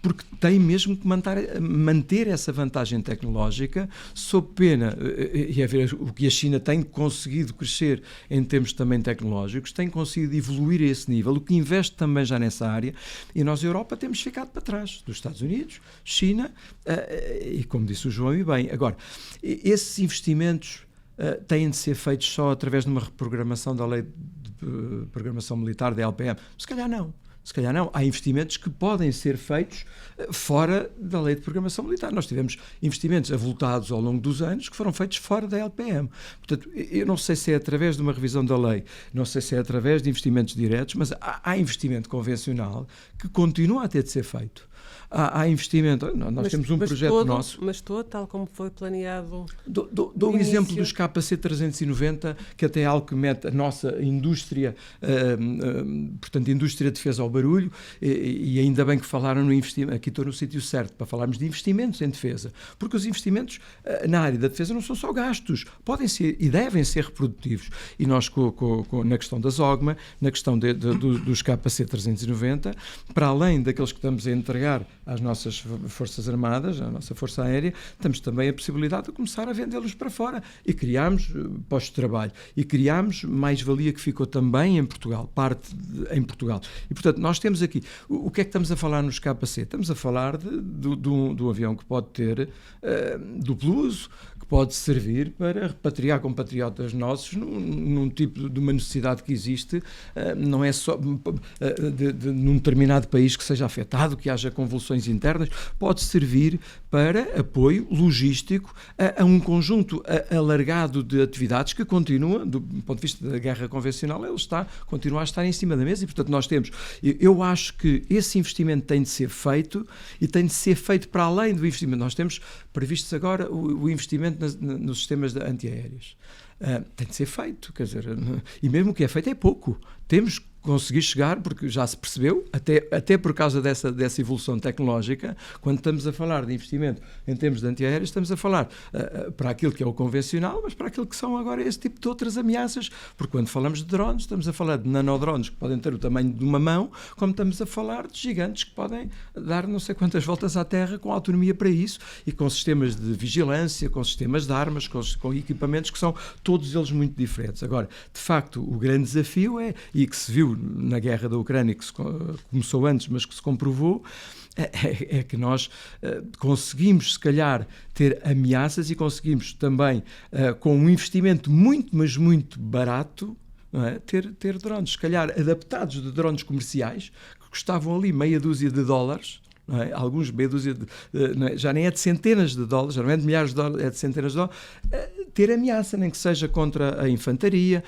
porque tem mesmo que manter essa vantagem tecnológica sob pena, e a ver o que a China tem conseguido crescer em termos também tecnológicos, tem conseguido evoluir a esse nível, o que investe também já nessa área, e nós, a Europa, temos ficado para trás dos Estados Unidos, China, e como disse o João, e bem, agora, esses investimentos têm de ser feitos só através de uma reprogramação da lei de programação militar, da LPM? Se calhar não. Há investimentos que podem ser feitos fora da lei de programação militar. Nós tivemos investimentos avultados ao longo dos anos que foram feitos fora da LPM. Portanto, eu não sei se é através de uma revisão da lei, não sei se é através de investimentos diretos, mas há investimento convencional que continua a ter de ser feito. Há investimento. Nós temos um projeto nosso. Mas todo, tal como foi planeado. Dou o exemplo dos KC-390, que até é algo que mete a nossa indústria, portanto, indústria de defesa ao barulho, e ainda bem que falaram no investimento. Aqui estou no sítio certo para falarmos de investimentos em defesa, porque os investimentos na área da defesa não são só gastos, podem ser e devem ser reprodutivos. E nós, na questão da ZOGMA, na questão dos KC-390, para além daqueles que estamos a entregar às nossas Forças Armadas, à nossa Força Aérea, temos também a possibilidade de começar a vendê-los para fora. E criámos postos de trabalho. E criámos mais-valia que ficou também em Portugal, em Portugal. E, portanto, nós temos aqui... O que é que estamos a falar nos KC? Estamos a falar de um avião que pode ter duplo uso, que pode servir para repatriar compatriotas nossos num tipo de uma necessidade que existe, não é só num determinado país que seja afetado, que haja convulsões internas, pode servir para apoio logístico a um conjunto alargado de atividades que continua, do ponto de vista da guerra convencional, ele continua a estar em cima da mesa e, portanto, nós temos... Eu acho que esse investimento tem de ser feito e tem de ser feito para além do investimento. Nós temos previstos agora o investimento nos sistemas antiaéreos. Tem de ser feito, quer dizer, e mesmo o que é feito é pouco. Temos que conseguir chegar, porque já se percebeu, até por causa dessa evolução tecnológica, quando estamos a falar de investimento em termos de antiaéreos, estamos a falar para aquilo que é o convencional, mas para aquilo que são agora esse tipo de outras ameaças, porque quando falamos de drones, estamos a falar de nanodrones que podem ter o tamanho de uma mão, como estamos a falar de gigantes que podem dar não sei quantas voltas à Terra com autonomia para isso, e com sistemas de vigilância, com sistemas de armas, com equipamentos que são todos eles muito diferentes. Agora, de facto, o grande desafio e que se viu na guerra da Ucrânia, que começou antes, mas que se comprovou, é que nós conseguimos, se calhar, ter ameaças e conseguimos também, com um investimento muito, mas muito barato, não é? ter drones, se calhar adaptados de drones comerciais, que custavam ali meia dúzia de dólares, não é? Alguns meia dúzia já nem é de centenas de dólares, já não é de milhares de dólares, é de centenas de dólares, ter ameaça, nem que seja contra a infantaria,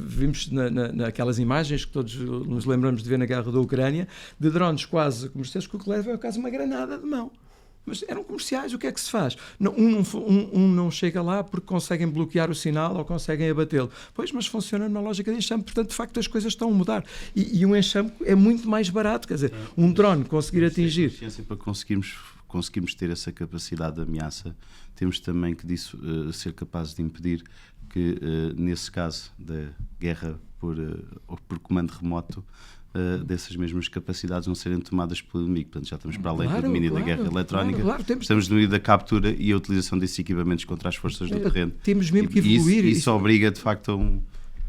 vimos naquelas imagens que todos nos lembramos de ver na guerra da Ucrânia, de drones quase comerciais, que o que leva é quase uma granada de mão. Mas eram comerciais, o que é que se faz? Um não chega lá porque conseguem bloquear o sinal ou conseguem abatê-lo. Pois, mas funciona numa lógica de enxame, portanto, de facto, as coisas estão a mudar. E um enxame é muito mais barato, quer dizer, um drone conseguir atingir... Para conseguirmos ter essa capacidade de ameaça, temos também que ser capazes de impedir que, nesse caso da guerra por comando remoto, dessas mesmas capacidades não serem tomadas pelo inimigo. Portanto, já estamos para além do domínio da guerra eletrónica, estamos no domínio da captura e a utilização desses equipamentos contra as forças do terreno. Temos mesmo que evoluir. Isso obriga, de facto,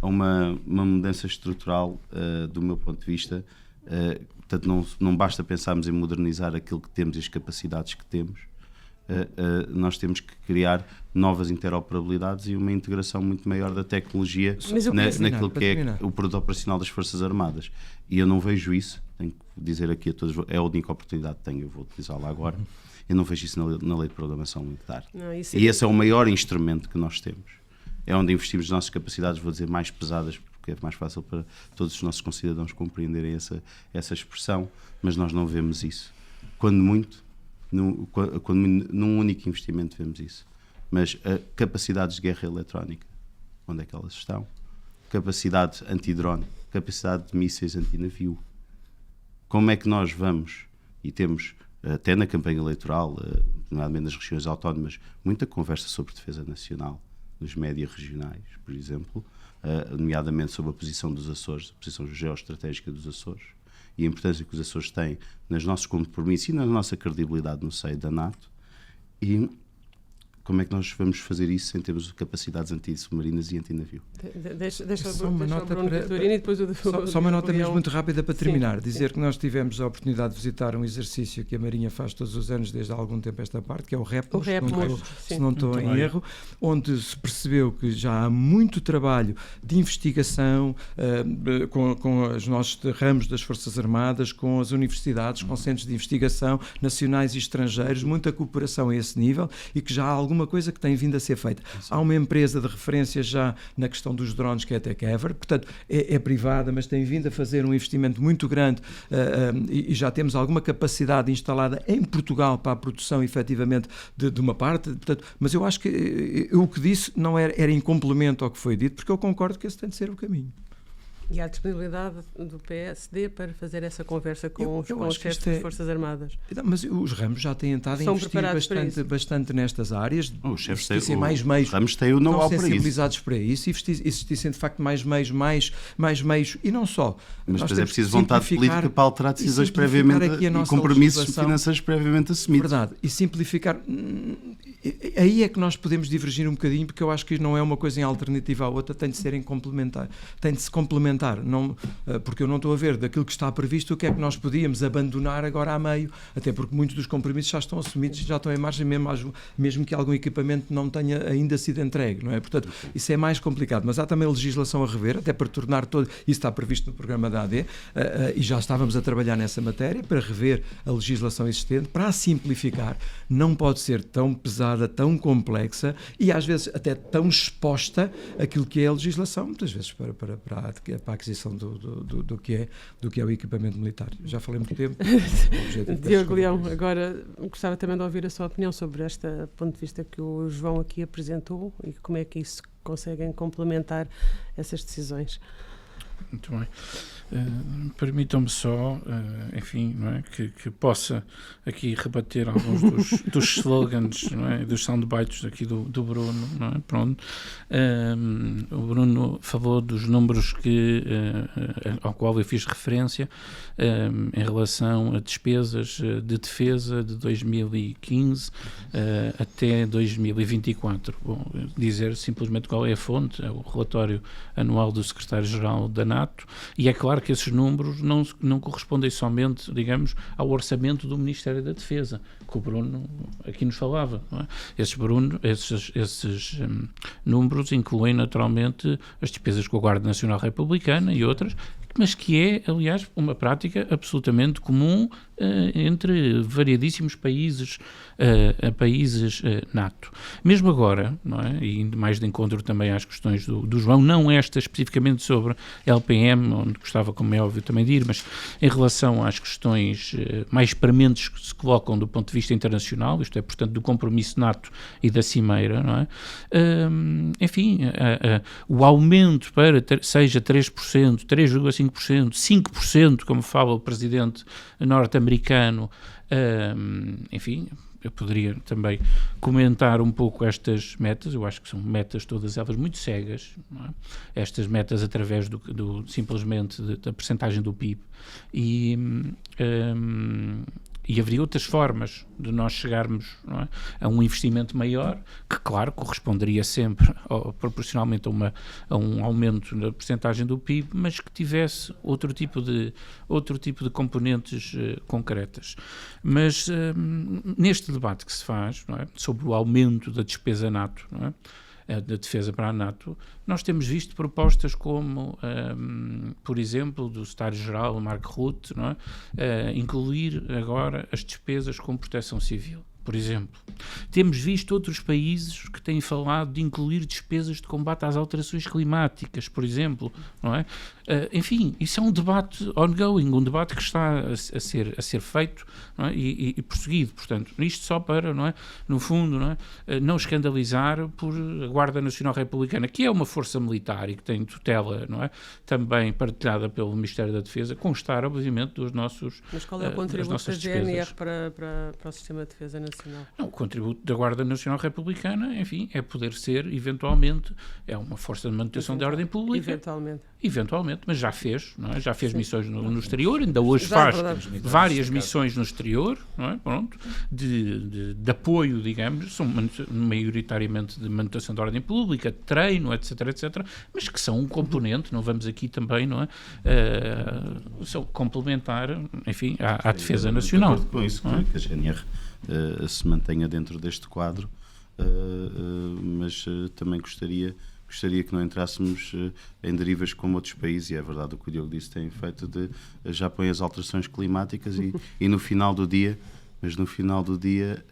a uma mudança estrutural, do meu ponto de vista. Portanto, não basta pensarmos em modernizar aquilo que temos e as capacidades que temos, nós temos que criar novas interoperabilidades e uma integração muito maior da tecnologia naquilo que é o produto operacional das Forças Armadas. E eu não vejo isso, tenho que dizer aqui a todos, é a única oportunidade que tenho, eu vou utilizá-la agora, eu não vejo isso na Lei de Programação Militar. E esse é o maior instrumento que nós temos. É onde investimos as nossas capacidades, vou dizer, mais pesadas, porque é mais fácil para todos os nossos concidadãos compreenderem essa expressão, mas nós não vemos isso. Quando muito, num único investimento vemos isso. Mas capacidades de guerra eletrónica, onde é que elas estão? Capacidade anti-drone, capacidade de mísseis anti-navio. Como é que nós vamos, e temos até na campanha eleitoral, nomeadamente nas regiões autónomas, muita conversa sobre defesa nacional, nos médias regionais, por exemplo, nomeadamente sobre a posição dos Açores, a posição geoestratégica dos Açores, e a importância que os Açores têm nos nossos compromissos e na nossa credibilidade no seio da NATO. E como é que nós vamos fazer isso sem termos capacidades anti-submarinas e anti-navio? Só uma nota mesmo muito rápida para terminar. Dizer que nós tivemos a oportunidade de visitar um exercício que a Marinha faz todos os anos desde há algum tempo esta parte, que é o REPMOS, se não estou em erro, onde se percebeu que já há muito trabalho de investigação com os nossos ramos das Forças Armadas, com as universidades, com centros de investigação nacionais e estrangeiros, muita cooperação a esse nível, e que já há alguma coisa que tem vindo a ser feita. Há uma empresa de referência já na questão dos drones, que é a TechEver, portanto é privada, mas tem vindo a fazer um investimento muito grande e já temos alguma capacidade instalada em Portugal para a produção efetivamente de uma parte, portanto, mas eu acho que o que disse não era em complemento ao que foi dito, porque eu concordo que esse tem de ser o caminho. E há disponibilidade do PSD para fazer essa conversa com os chefes das Forças Armadas? Mas os ramos já têm estado a investir bastante nestas áreas. Os chefes têm mais meios, os ramos têm o know-how para isso. Sensibilizados para isso, e existissem de facto mais meios, e não só. Mas depois é preciso vontade política para alterar decisões previamente e compromissos financeiros previamente assumidos. Verdade, e simplificar. Aí é que nós podemos divergir um bocadinho, porque eu acho que não é uma coisa em alternativa à outra, tem de ser em complementar, tem de se complementar, não, porque eu não estou a ver daquilo que está previsto o que é que nós podíamos abandonar agora a meio, até porque muitos dos compromissos já estão assumidos e já estão em margem, mesmo que algum equipamento não tenha ainda sido entregue, não é? Portanto, isso é mais complicado, mas há também legislação a rever, até para tornar todo, isso está previsto no programa da AD, e já estávamos a trabalhar nessa matéria, para rever a legislação existente, para a simplificar. Não pode ser tão pesada, tão complexa e às vezes até tão exposta àquilo que é a legislação, muitas vezes para a aquisição do que é o equipamento militar. Já falei muito tempo. Diogo Leão, agora gostava também de ouvir a sua opinião sobre este ponto de vista que o João aqui apresentou e como é que isso conseguem complementar essas decisões. Muito bem. Permitam-me só, enfim, não é, que possa aqui rebater alguns dos slogans, não é, dos soundbites aqui do Bruno, não é? Pronto. O Bruno falou dos números ao qual eu fiz referência em relação a despesas de defesa de 2015 até 2024. Bom, dizer simplesmente qual é a fonte, é o relatório anual do secretário-geral da NATO, e é claro que esses números não correspondem somente, digamos, ao orçamento do Ministério da Defesa, que o Bruno aqui nos falava, não é? Esses números incluem naturalmente as despesas com a Guarda Nacional Republicana e outras, mas que é, aliás, uma prática absolutamente comum entre variadíssimos países NATO. Mesmo agora, não é? E mais de encontro também às questões do João, não esta especificamente sobre LPM, onde gostava, como é óbvio, também de ir, mas em relação às questões mais prementes que se colocam do ponto de vista internacional, isto é, portanto, do compromisso NATO e da Cimeira, não é? Enfim, o aumento para seja 3%, 3,5%, 5%, como fala o presidente norte-americano, enfim, eu poderia também comentar um pouco estas metas. Eu acho que são metas todas elas muito cegas, não é? Estas metas através simplesmente da percentagem do PIB E haveria outras formas de nós chegarmos, não é, a um investimento maior, que, claro, corresponderia sempre proporcionalmente a um aumento na percentagem do PIB, mas que tivesse outro tipo de componentes concretas. Mas neste debate que se faz, não é, sobre o aumento da despesa NATO, não é, da defesa para a NATO, nós temos visto propostas como, por exemplo, do Secretário-Geral Mark Rutte, não é, incluir agora as despesas com proteção civil, por exemplo. Temos visto outros países que têm falado de incluir despesas de combate às alterações climáticas, por exemplo, não é? Enfim, isso é um debate ongoing, um debate que está a ser feito, não é? e prosseguido. Portanto, isto só para, não é, no fundo, não é, não escandalizar por a Guarda Nacional Republicana, que é uma força militar e que tem tutela, não é, também partilhada pelo Ministério da Defesa, constar, obviamente, dos nossos. Mas qual é o contributo da GNR para o Sistema de Defesa Nacional? Não, o contributo da Guarda Nacional Republicana, enfim, é poder ser, eventualmente, é uma força de manutenção da ordem pública. Eventualmente, mas já fez, não é? Já fez missões no exterior, ainda hoje faz várias missões no exterior, não é? Pronto, de apoio, digamos, são maioritariamente de manutenção da ordem pública, de treino, etc, mas que são um componente, não vamos aqui também, não é? São complementar, enfim, à defesa nacional. De acordo com isso, que a GNR se mantenha dentro deste quadro, mas também gostaria que não entrássemos em derivas como outros países, e é verdade o que o Diogo disse, têm feito já põem as alterações climáticas e no final do dia,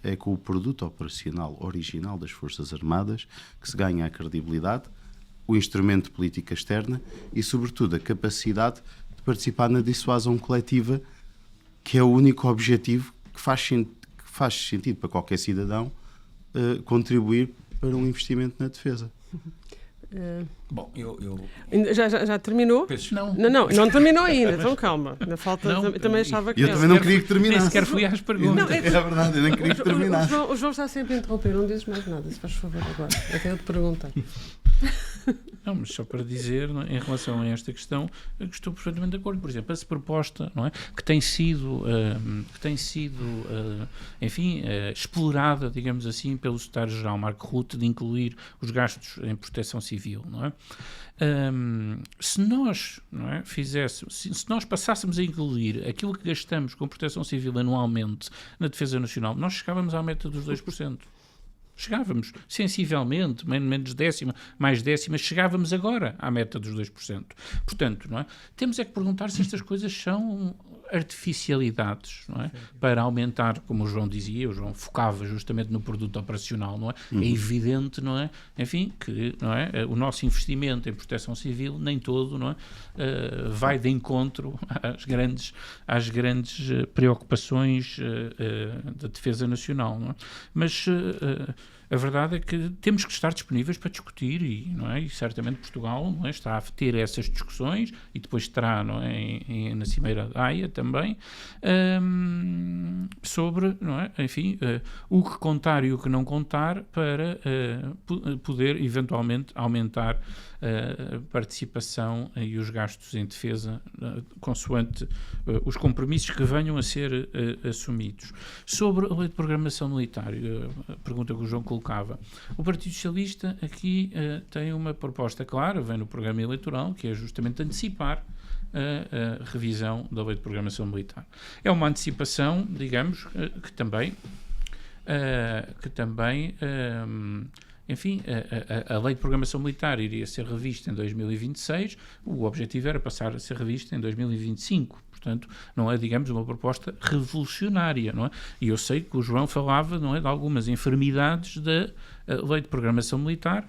é com o produto operacional original das Forças Armadas que se ganha a credibilidade, o instrumento de política externa e, sobretudo, a capacidade de participar na dissuasão coletiva, que é o único objetivo que faz sentido para qualquer cidadão contribuir para um investimento na defesa. Bom, Já terminou? Não terminou ainda, então calma. Ainda falta, também achava que... Eu também não queria que terminasse. Nem sequer fui às perguntas. É verdade, eu nem queria que terminasse. O João está sempre a interromper, não dizes mais nada, se faz favor agora, até eu te perguntar. Não, mas só para dizer, não é, em relação a esta questão, eu estou perfeitamente de acordo. Por exemplo, essa proposta, não é, que tem sido enfim, explorada, digamos assim, pelo Secretário-Geral Mark Rutte, de incluir os gastos em proteção civil, não é? Se nós, não é, se nós passássemos a incluir aquilo que gastamos com proteção civil anualmente na defesa nacional, nós chegávamos à meta dos 2%. Chegávamos sensivelmente, menos décima, mais décima, chegávamos agora à meta dos 2%. Portanto, não é? Temos é que perguntar se estas coisas são artificialidades, não é? Para aumentar, como o João dizia, o João focava justamente no produto operacional, não é? É evidente, não é? Enfim, que, não é? O nosso investimento em proteção civil nem todo, não é? Vai de encontro às grandes preocupações da defesa nacional, não é? Mas a verdade é que temos que estar disponíveis para discutir não é? E certamente Portugal, não é, está a ter essas discussões e depois terá, não é, na Cimeira da Haia também, sobre, não é, enfim, o que contar e o que não contar para poder eventualmente aumentar a participação e os gastos em defesa consoante os compromissos que venham a ser assumidos. Sobre a lei de programação militar, a pergunta que o João colocava, o Partido Socialista aqui tem uma proposta clara, vem no programa eleitoral, que é justamente antecipar a revisão da lei de programação militar. É uma antecipação, digamos, que também enfim, a lei de programação militar iria ser revista em 2026, o objetivo era passar a ser revista em 2025, portanto, não é, digamos, uma proposta revolucionária, não é? E eu sei que o João falava, não é, de algumas enfermidades da lei de programação militar,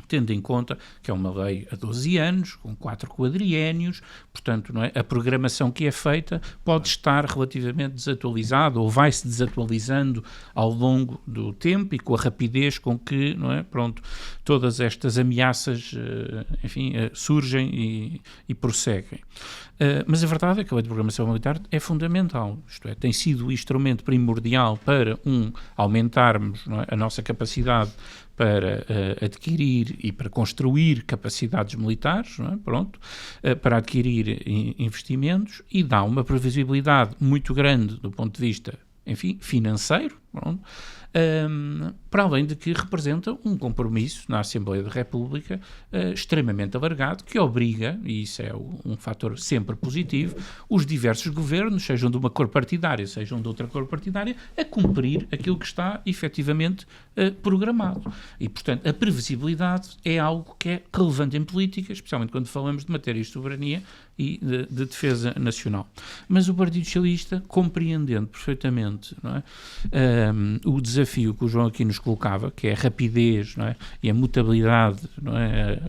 tendo em conta que é uma lei a 12 anos, com 4 quadriénios, portanto, não é, a programação que é feita pode estar relativamente desatualizada ou vai-se desatualizando ao longo do tempo e com a rapidez com que, não é, pronto, todas estas ameaças, enfim, surgem e prosseguem. Mas a verdade é que a lei de programação militar é fundamental, isto é, tem sido o instrumento primordial para aumentarmos, não é, a nossa capacidade para adquirir e para construir capacidades militares, não é? Pronto, para adquirir investimentos, e dá uma previsibilidade muito grande do ponto de vista, enfim, financeiro, pronto, para além de que representa um compromisso na Assembleia da República extremamente alargado, que obriga, e isso é um fator sempre positivo, os diversos governos, sejam de uma cor partidária, sejam de outra cor partidária, a cumprir aquilo que está efetivamente programado. E, portanto, a previsibilidade é algo que é relevante em política, especialmente quando falamos de matérias de soberania e de defesa nacional. Mas o Partido Socialista, compreendendo perfeitamente, não é, o desafio que o João aqui nos colocava, que é a rapidez, não é, e a mutabilidade, não é,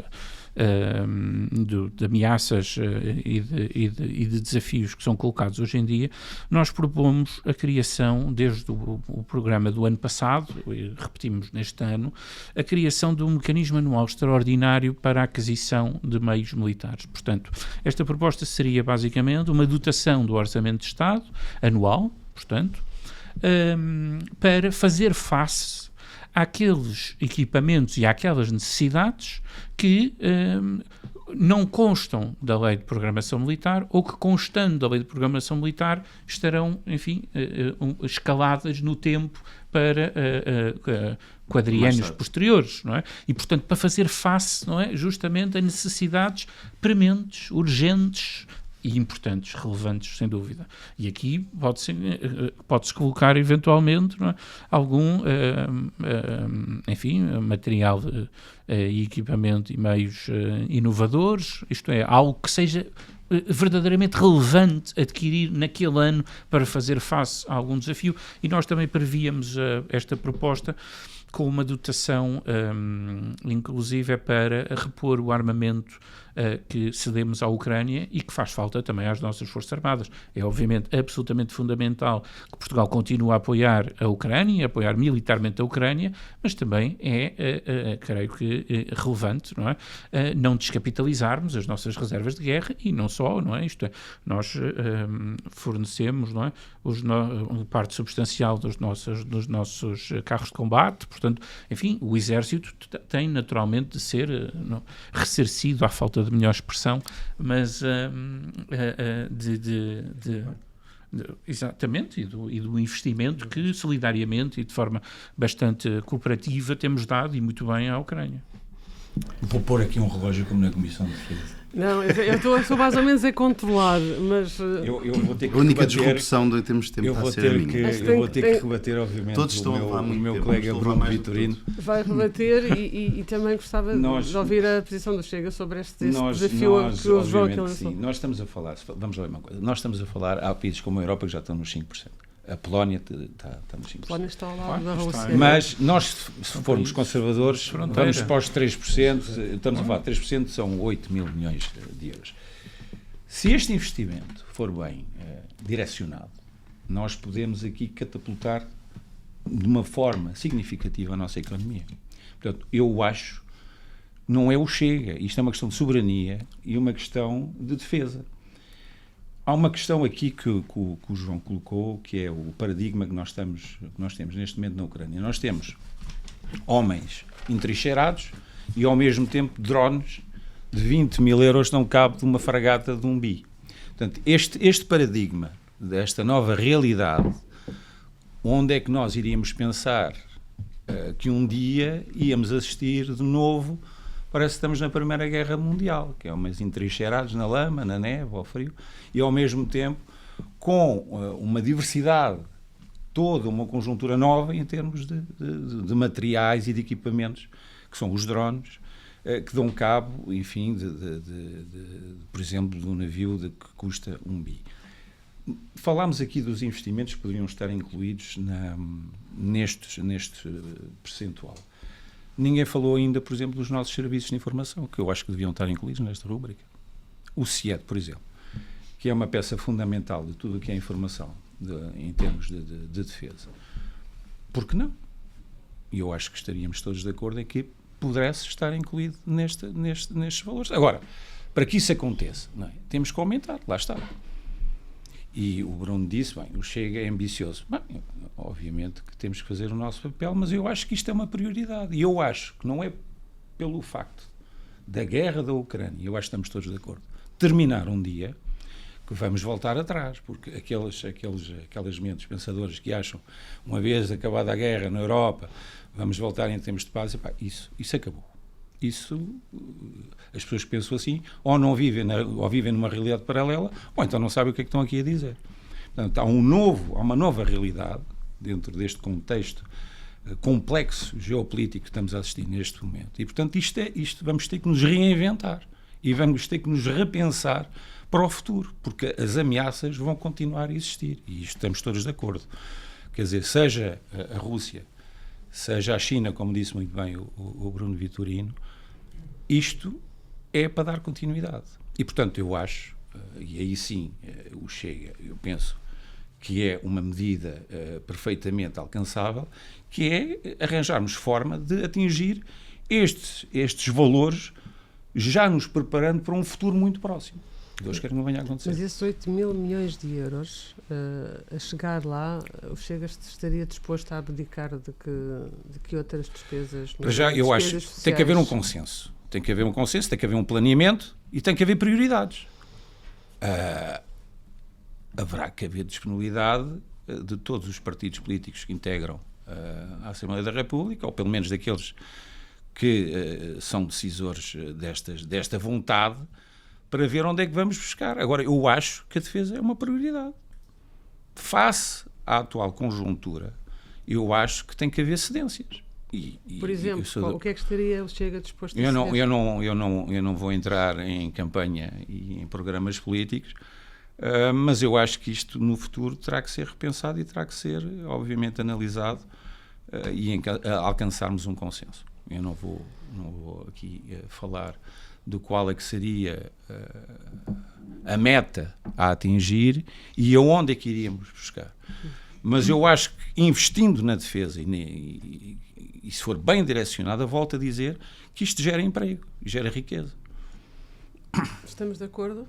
de ameaças e de desafios que são colocados hoje em dia, nós propomos a criação, desde o programa do ano passado, e repetimos neste ano, a criação de um mecanismo anual extraordinário para a aquisição de meios militares. Portanto, esta proposta seria basicamente uma dotação do Orçamento de Estado anual, portanto, para fazer face àqueles equipamentos e àquelas necessidades que não constam da Lei de Programação Militar, ou que, constando da Lei de Programação Militar, estarão, enfim, escaladas no tempo para quadriénios posteriores, não é? E, portanto, para fazer face, não é, justamente a necessidades prementes, urgentes e importantes, relevantes, sem dúvida. E aqui pode-se colocar, eventualmente, não é, algum, enfim, material e equipamento e meios inovadores, isto é, algo que seja verdadeiramente relevante adquirir naquele ano para fazer face a algum desafio. E nós também prevíamos esta proposta com uma dotação, inclusive, para repor o armamento que cedemos à Ucrânia e que faz falta também às nossas Forças Armadas. É, obviamente, absolutamente fundamental que Portugal continue a apoiar a Ucrânia, a apoiar militarmente a Ucrânia, mas também creio que relevante, não é? Não descapitalizarmos as nossas reservas de guerra, e não só, não é? Isto é, nós fornecemos, não é, parte substancial dos nossos carros de combate, portanto, enfim, o Exército tem naturalmente de ser ressarcido, à falta de melhor expressão, mas exatamente, e do investimento que solidariamente e de forma bastante cooperativa temos dado, e muito bem, à Ucrânia. Vou pôr aqui um relógio como na Comissão de Defesa. Não, eu estou mais ou menos a controlar, mas... Eu vou ter que a única rebater, disrupção de termos de tempo eu vou está a ser a ter minha. eu vou ter que rebater, obviamente, Todos estão a levar o muito meu tempo, colega vamos levar Bruno mais Vitorino. vai rebater e também gostava de ouvir a posição do Chega sobre este desafio que o João aqui lançou. Sim, nós estamos a falar, vamos lá ver uma coisa, nós estamos a falar, há países como a Europa que já estão nos 5%. A Polónia está nos 5%. A Polónia está ao lado da Rússia. Mas nós, se formos conservadores, vamos para os 3%, estamos a falar de 3%, são 8 mil milhões de euros. Se este investimento for bem direcionado, nós podemos aqui catapultar de uma forma significativa a nossa economia. Portanto, eu acho, não é o Chega, isto é uma questão de soberania e uma questão de defesa. Há uma questão aqui que o João colocou, que é o paradigma que nós temos neste momento na Ucrânia. Nós temos homens entrincheirados e, ao mesmo tempo, drones de 20 mil euros que não cabe de uma fragata de um bi. Portanto, este paradigma desta nova realidade, onde é que nós iríamos pensar que um dia íamos assistir de novo, parece que estamos na Primeira Guerra Mundial, que é homens entrincheirados na lama, na neve, ao frio, e ao mesmo tempo com uma diversidade, toda uma conjuntura nova em termos de materiais e de equipamentos, que são os drones, que dão cabo, enfim, por exemplo, de um navio que custa um bi. Falámos aqui dos investimentos que poderiam estar incluídos neste percentual. Ninguém falou ainda, por exemplo, dos nossos serviços de informação, que eu acho que deviam estar incluídos nesta rúbrica. O CIED, por exemplo, que é uma peça fundamental de tudo o que é informação em termos de defesa. Por que não? E eu acho que estaríamos todos de acordo em que pudesse estar incluído nestes valores. Agora, para que isso aconteça, não é? Temos que aumentar, lá está. E o Bruno disse, bem, o Chega é ambicioso. Bem, obviamente que temos que fazer o nosso papel, mas eu acho que isto é uma prioridade. E eu acho que não é pelo facto da guerra da Ucrânia, eu acho que estamos todos de acordo, terminar um dia, que vamos voltar atrás, porque aquelas mentes pensadoras que acham, uma vez acabada a guerra na Europa, vamos voltar em termos de paz, epá, isso acabou. Isso, as pessoas que pensam assim, ou não vivem, ou vivem numa realidade paralela, ou então não sabem o que é que estão aqui a dizer. Portanto, há uma nova realidade, dentro deste contexto complexo geopolítico que estamos a assistir neste momento. E, portanto, isto vamos ter que nos reinventar e vamos ter que nos repensar para o futuro, porque as ameaças vão continuar a existir, e isto estamos todos de acordo. Quer dizer, seja a Rússia, seja a China, como disse muito bem o Bruno Vitorino, isto é para dar continuidade. E, portanto, eu acho, e aí sim o Chega, eu penso que é uma medida perfeitamente alcançável, que é arranjarmos forma de atingir estes valores, já nos preparando para um futuro muito próximo. Deus quer que não venha a acontecer. Mas esses 8 mil milhões de euros, a chegar lá, o Chega estaria disposto a abdicar de que outras despesas? Para já, eu acho que tem que haver um consenso. Tem que haver um consenso, tem que haver um planeamento e tem que haver prioridades. Haverá que haver disponibilidade de todos os partidos políticos que integram a Assembleia da República, ou pelo menos daqueles que são decisores desta vontade, para ver onde é que vamos buscar. Agora, eu acho que a defesa é uma prioridade. Face à atual conjuntura, eu acho que tem que haver cedências. Por exemplo, o que é que estaria o Chega disposto a ceder? Eu não vou entrar em campanha e em programas políticos, mas eu acho que isto no futuro terá que ser repensado e terá que ser, obviamente, analisado e alcançarmos um consenso. Eu não vou aqui falar do qual é que seria a meta a atingir e aonde é que iríamos buscar. Mas eu acho que investindo na defesa e se for bem direcionada, volto a dizer que isto gera emprego, gera riqueza. Estamos de acordo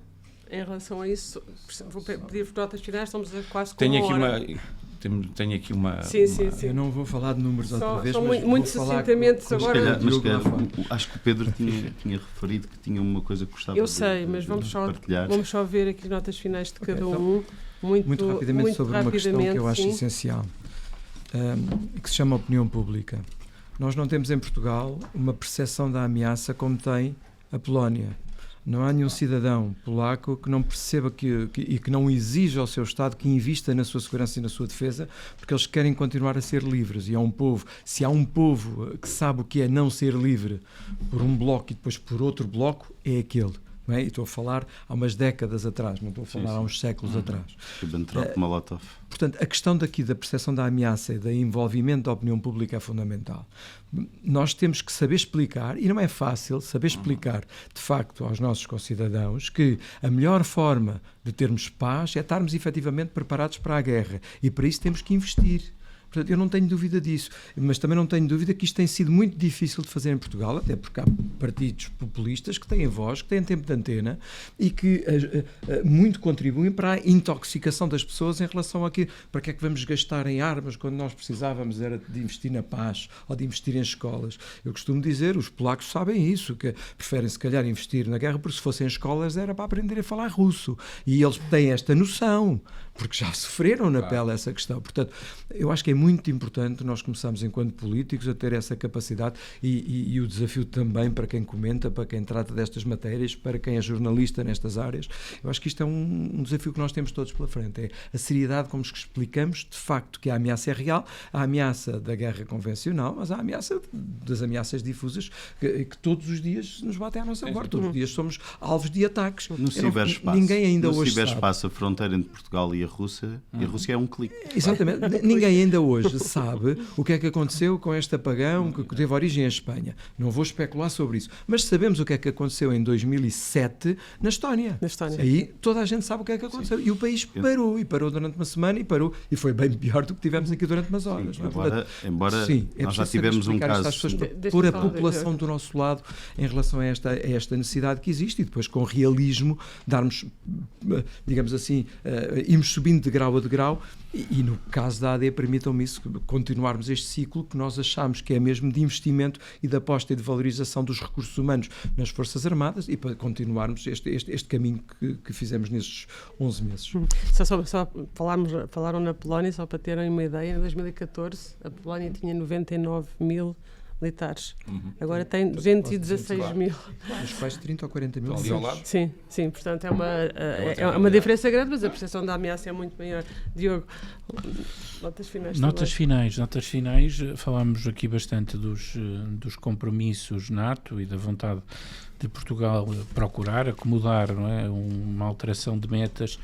em relação a isso? Vou pedir notas finais, estamos quase com Tenho aqui uma... Sim. Eu não vou falar de números outra vez, mas muito sucintamente agora... Acho que o Pedro tinha referido que tinha uma coisa que gostava Eu sei, mas vamos só ver aqui notas finais de cada um. Muito rapidamente sobre uma questão que eu acho essencial, que se chama opinião pública. Nós não temos em Portugal uma percepção da ameaça como tem a Polónia. Não há nenhum cidadão polaco que não perceba e que não exija ao seu Estado que invista na sua segurança e na sua defesa, porque eles querem continuar a ser livres. E há um povo, se há um povo que sabe o que é não ser livre por um bloco e depois por outro bloco, é aquele. Não é? E estou a falar há umas décadas atrás, não estou a falar há uns séculos atrás. Molotov. Portanto, a questão daqui da percepção da ameaça e do envolvimento da opinião pública é fundamental. Nós temos que saber explicar, e não é fácil saber explicar, de facto, aos nossos concidadãos que a melhor forma de termos paz é estarmos efetivamente preparados para a guerra. E para isso temos que investir. Portanto, eu não tenho dúvida disso, mas também não tenho dúvida que isto tem sido muito difícil de fazer em Portugal, até porque há partidos populistas que têm voz, que têm tempo de antena e que muito contribuem para a intoxicação das pessoas em relação a que, para que é que vamos gastar em armas quando nós precisávamos era de investir na paz ou de investir em escolas. Eu costumo dizer, os polacos sabem isso, que preferem se calhar investir na guerra porque se fossem escolas era para aprender a falar russo. E eles têm esta noção, porque já sofreram na pele essa questão. Portanto, eu acho que é muito importante nós começarmos, enquanto políticos, a ter essa capacidade e o desafio também para quem comenta, para quem trata destas matérias, para quem é jornalista nestas áreas. Eu acho que isto é um desafio que nós temos todos pela frente. É a seriedade como explicamos, de facto, que a ameaça é real, a ameaça da guerra convencional, mas a ameaça das ameaças difusas que todos os dias nos batem à nossa porta. Todos os dias somos alvos de ataques. No ciberespaço, ninguém ainda hoje ciberespaço, a fronteira entre Portugal e a Rússia é um clique. Exatamente. Ninguém ainda hoje sabe o que é que aconteceu com este apagão que teve origem em Espanha. Não vou especular sobre isso, mas sabemos o que é que aconteceu em 2007 na Estónia. Aí toda a gente sabe o que é que aconteceu. Sim. E o país parou, e parou durante uma semana, e foi bem pior do que tivemos aqui durante umas horas. Sim, embora sim, nós já tivemos um caso... Para pôr a população do nosso lado em relação a esta necessidade que existe, e depois com realismo darmos, digamos assim, irmos subindo de grau a degrau, e no caso da AD, permitam-me isso, continuarmos este ciclo que nós achamos que é mesmo de investimento e de aposta e de valorização dos recursos humanos nas Forças Armadas, e para continuarmos este caminho que fizemos nestes 11 meses. Só falaram na Polónia, só para terem uma ideia, em 2014 a Polónia tinha 99 mil militares. Agora tem 216 mil. Os quais 30 ou 40 mil. Ali ao lado? Sim, portanto é uma diferença grande, mas a percepção da ameaça é muito maior. Diogo, notas finais. Notas finais, falámos aqui bastante dos compromissos NATO e da vontade de Portugal procurar acomodar, não é, uma alteração de metas,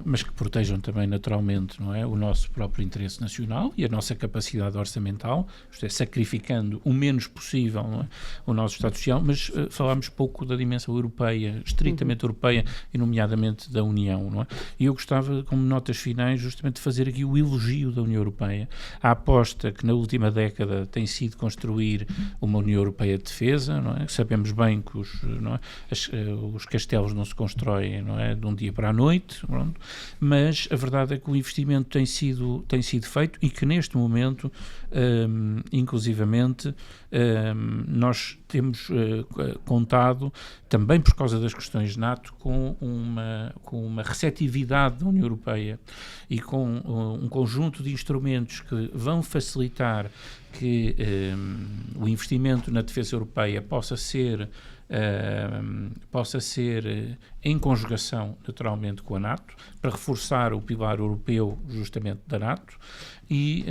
mas que protejam também naturalmente, não é, o nosso próprio interesse nacional e a nossa capacidade orçamental, isto é, sacrificando o menos possível, não é, o nosso Estado Social, mas falámos pouco da dimensão europeia, estritamente europeia, e nomeadamente da União, não é? E eu gostava, como notas finais, justamente de fazer aqui o elogio da União Europeia, a aposta que na última década tem sido construir uma União Europeia de defesa, não é? Sabemos bem que os castelos não se constroem, não é, de um dia para a noite, pronto, mas a verdade é que o investimento tem sido feito, e que neste momento, inclusivamente, nós temos contado, também por causa das questões de NATO, com uma receptividade da União Europeia e com um conjunto de instrumentos que vão facilitar que o investimento na defesa europeia possa ser em conjugação naturalmente com a NATO, para reforçar o pilar europeu justamente da NATO, e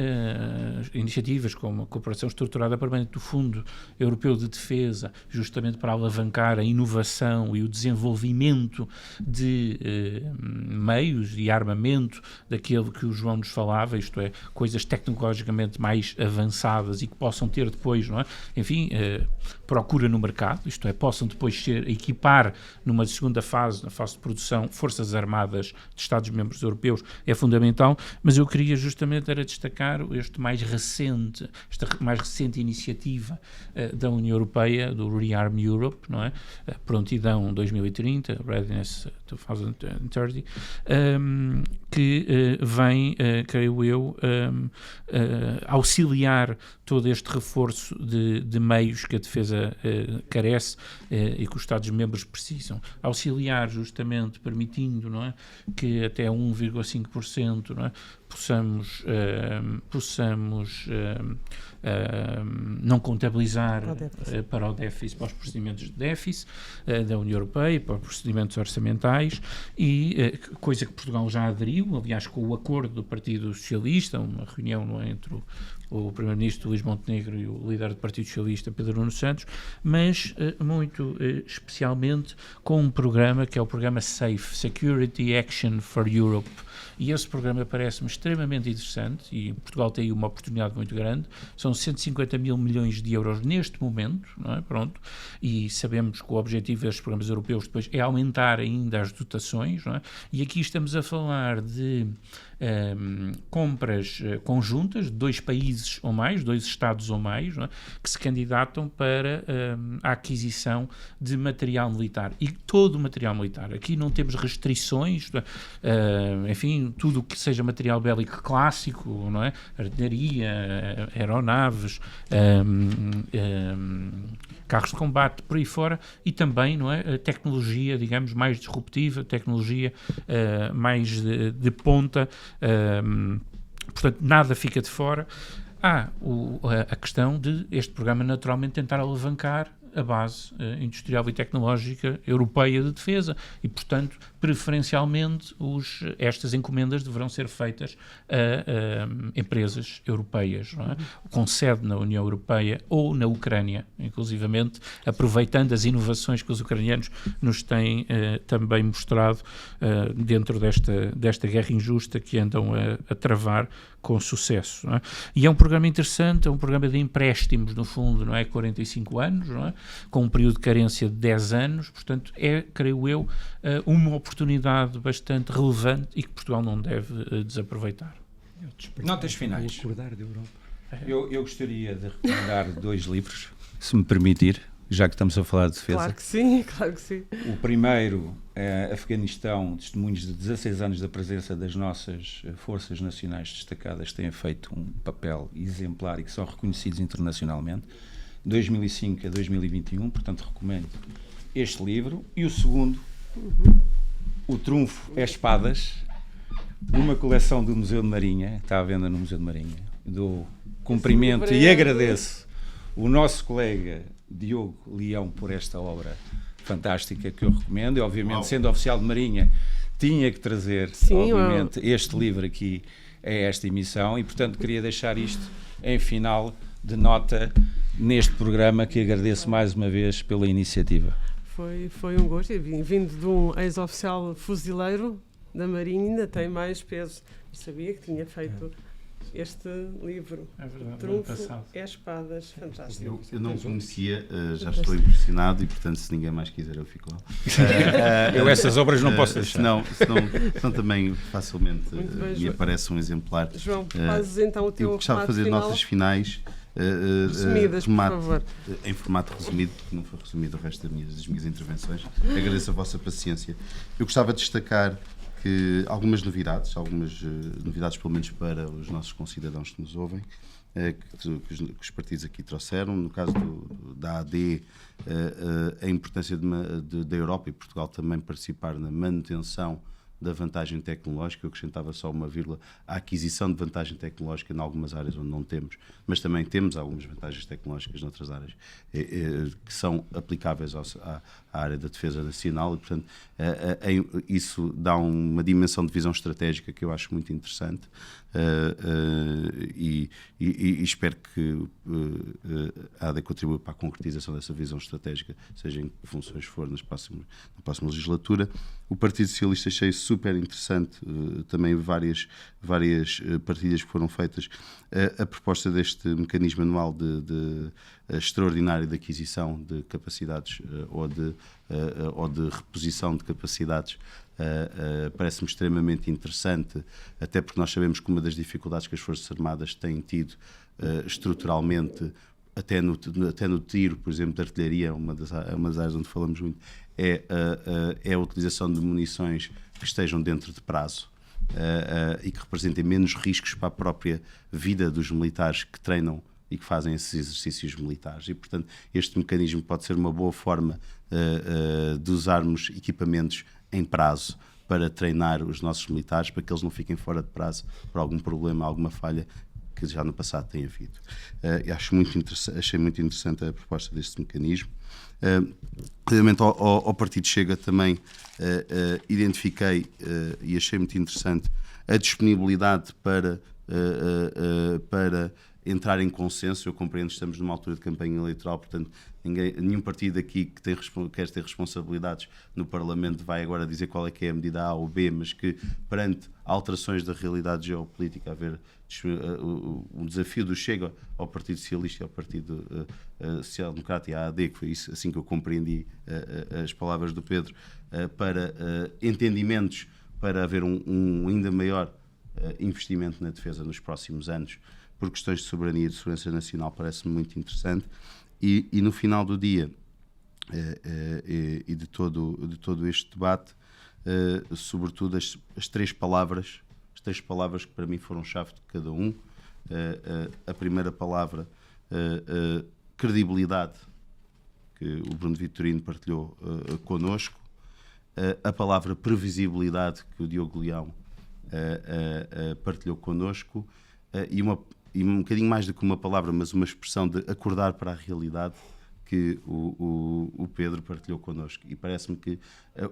iniciativas como a cooperação estruturada permanente do Fundo Europeu de Defesa, justamente para alavancar a inovação e o desenvolvimento de meios e armamento daquele que o João nos falava, isto é, coisas tecnologicamente mais avançadas e que possam ter depois, não é? Enfim, procura no mercado, isto é, possam depois equipar numa segunda fase, na fase de produção, forças armadas de Estados-membros europeus, é fundamental, mas eu queria justamente destacar esta mais recente iniciativa da União Europeia, do Rearm Europe, não é? Prontidão 2030, Readiness 2030, que vem, creio eu, auxiliar todo este reforço de meios que a defesa carece e que os Estados-membros precisam. Auxiliar justamente permitindo, não é, que até 1,5%, não é, possamos não contabilizar para o déficit, para os procedimentos de déficit da União Europeia, para os procedimentos orçamentais, e coisa que Portugal já aderiu, aliás, com o acordo do Partido Socialista, uma reunião, não é, entre o Primeiro-Ministro Luís Montenegro e o líder do Partido Socialista, Pedro Nuno Santos, mas muito especialmente com um programa que é o programa SAFE, Security Action for Europe, e esse programa parece-me extremamente interessante, e Portugal tem aí uma oportunidade muito grande. São 150 mil milhões de euros neste momento, não é? Pronto, e sabemos que o objetivo destes programas europeus depois é aumentar ainda as dotações, não é? E aqui estamos a falar de compras conjuntas de 2 países ou mais, 2 Estados ou mais, não é? Que se candidatam para a aquisição de material militar, e todo o material militar. Aqui não temos restrições, enfim, tudo o que seja material bélico clássico, não é? Artilharia, aeronaves, carros de combate, por aí fora, e também, não é, a tecnologia, digamos, mais disruptiva, tecnologia mais de ponta, portanto, nada fica de fora. Há a questão de este programa naturalmente tentar alavancar a base industrial e tecnológica europeia de defesa, e, portanto, preferencialmente estas encomendas deverão ser feitas a empresas europeias, não é? Com sede na União Europeia ou na Ucrânia, inclusivamente, aproveitando as inovações que os ucranianos nos têm também mostrado dentro desta guerra injusta que andam a travar com sucesso. Não é? E é um programa interessante, é um programa de empréstimos, no fundo, não é? 45 anos, não é? Com um período de carência de 10 anos, portanto, é, creio eu, uma oportunidade bastante relevante e que Portugal não deve desaproveitar. Notas finais. Acordar de Europa. Eu gostaria de recomendar 2 livros, se me permitir, já que estamos a falar de defesa. Claro que sim, claro que sim. O primeiro é Afeganistão, testemunhos de 16 anos da presença das nossas forças nacionais destacadas, que têm feito um papel exemplar e que são reconhecidos internacionalmente, 2005 a 2021, portanto recomendo este livro. E o segundo, O Trunfo é Espadas, uma coleção do Museu de Marinha, está à venda no Museu de Marinha. Dou cumprimento e agradeço o nosso colega Diogo Leão por esta obra fantástica que eu recomendo, e obviamente, sendo oficial de Marinha, tinha que trazer, obviamente, este livro aqui a esta emissão, e portanto queria deixar isto em final de nota neste programa, que agradeço mais uma vez pela iniciativa. Foi um gosto, e vindo de um ex-oficial fuzileiro da Marinha, ainda tem mais peso. Sabia que tinha feito este livro. É verdade, Trunfo é Espadas, fantástico. Eu não conhecia, já estou impressionado, e portanto, se ninguém mais quiser, eu fico lá. Eu essas obras não posso deixar. Senão também facilmente me aparece um exemplar. João, fazes então o teu eu gostava de fazer final. notas finais. Resumidas, por favor. Em formato resumido, porque não foi resumido o resto das minhas intervenções. Agradeço a vossa paciência. Eu gostava de destacar que algumas novidades pelo menos para os nossos concidadãos que nos ouvem, que os partidos aqui trouxeram. No caso da AD, a importância da Europa e Portugal também participar na manutenção da vantagem tecnológica. Eu acrescentava só uma vírgula: a aquisição de vantagem tecnológica em algumas áreas onde não temos, mas também temos algumas vantagens tecnológicas noutras áreas que são aplicáveis à área da defesa nacional, e portanto isso dá uma dimensão de visão estratégica que eu acho muito interessante, e espero que a AD contribua para a concretização dessa visão estratégica, seja em que funções for na próxima legislatura. O Partido Socialista achei super interessante, também várias partilhas que foram feitas, a proposta deste mecanismo anual de extraordinário de aquisição de capacidades ou de reposição de capacidades. Parece-me extremamente interessante, até porque nós sabemos que uma das dificuldades que as Forças Armadas têm tido estruturalmente, até no tiro, por exemplo, de artilharia, uma das áreas onde falamos muito, é a utilização de munições que estejam dentro de prazo e que representem menos riscos para a própria vida dos militares que treinam e que fazem esses exercícios militares. E, portanto, este mecanismo pode ser uma boa forma de usarmos equipamentos em prazo para treinar os nossos militares, para que eles não fiquem fora de prazo por algum problema, alguma falha que já no passado tem havido. Achei muito interessante a proposta deste mecanismo. Relativamente ao Partido Chega, também identifiquei e achei muito interessante a disponibilidade para entrar em consenso. Eu compreendo que estamos numa altura de campanha eleitoral, portanto nenhum partido aqui que quer ter responsabilidades no Parlamento vai agora dizer qual é que é a medida A ou B, mas que perante alterações da realidade geopolítica, haver um desafio do Chega ao Partido Socialista e ao Partido Social Democrata e à AD, que foi isso, assim que eu compreendi as palavras do Pedro, para entendimentos para haver um ainda maior investimento na defesa nos próximos anos, por questões de soberania e de segurança nacional. Parece-me muito interessante. E no final do dia e de todo este debate, sobretudo as três palavras que para mim foram chave de cada um. A primeira palavra, credibilidade, que o Bruno Vitorino partilhou connosco. A palavra previsibilidade, que o Diogo Leão partilhou connosco, e um bocadinho mais do que uma palavra, mas uma expressão de acordar para a realidade, que o Pedro partilhou connosco. E parece-me que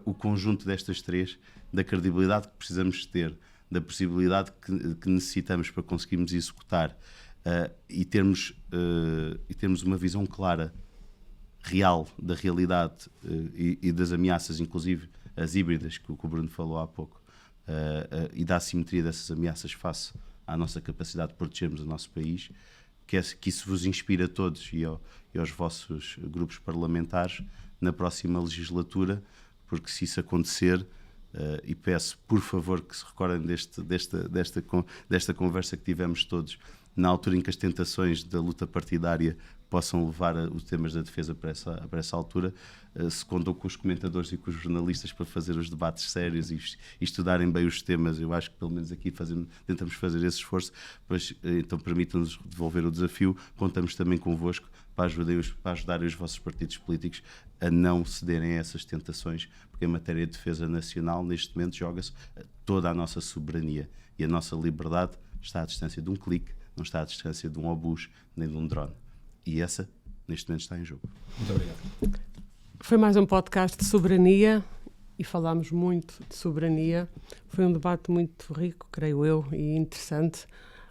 o conjunto destas três, da credibilidade que precisamos ter, da possibilidade que necessitamos para conseguirmos executar, e termos uma visão clara, real, da realidade e das ameaças, inclusive as híbridas que o Bruno falou há pouco, e da assimetria dessas ameaças face à nossa capacidade de protegermos o nosso país, que isso vos inspire a todos e aos vossos grupos parlamentares na próxima legislatura, porque se isso acontecer, e peço por favor que se recordem desta conversa que tivemos todos, na altura em que as tentações da luta partidária possam levar os temas da defesa para essa altura, se contam com os comentadores e com os jornalistas para fazer os debates sérios e estudarem bem os temas. Eu acho que pelo menos aqui tentamos fazer esse esforço, mas então permitam-nos devolver o desafio. Contamos também convosco para ajudarem os vossos partidos políticos a não cederem a essas tentações, porque em matéria de defesa nacional, neste momento, joga-se toda a nossa soberania e a nossa liberdade está à distância de um clique, não está à distância de um obus nem de um drone. E essa, neste momento, está em jogo. Muito obrigado. Foi mais um podcast de soberania e falámos muito de soberania. Foi um debate muito rico, creio eu, e interessante.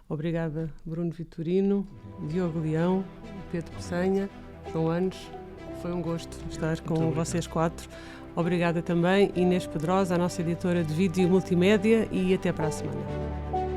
Obrigada, Bruno Vitorino, Diogo Leão, Pedro Peçanha, João Anos. Foi um gosto estar com vocês quatro. Obrigada também, Inês Pedrosa, a nossa editora de vídeo e multimédia, e até para a semana.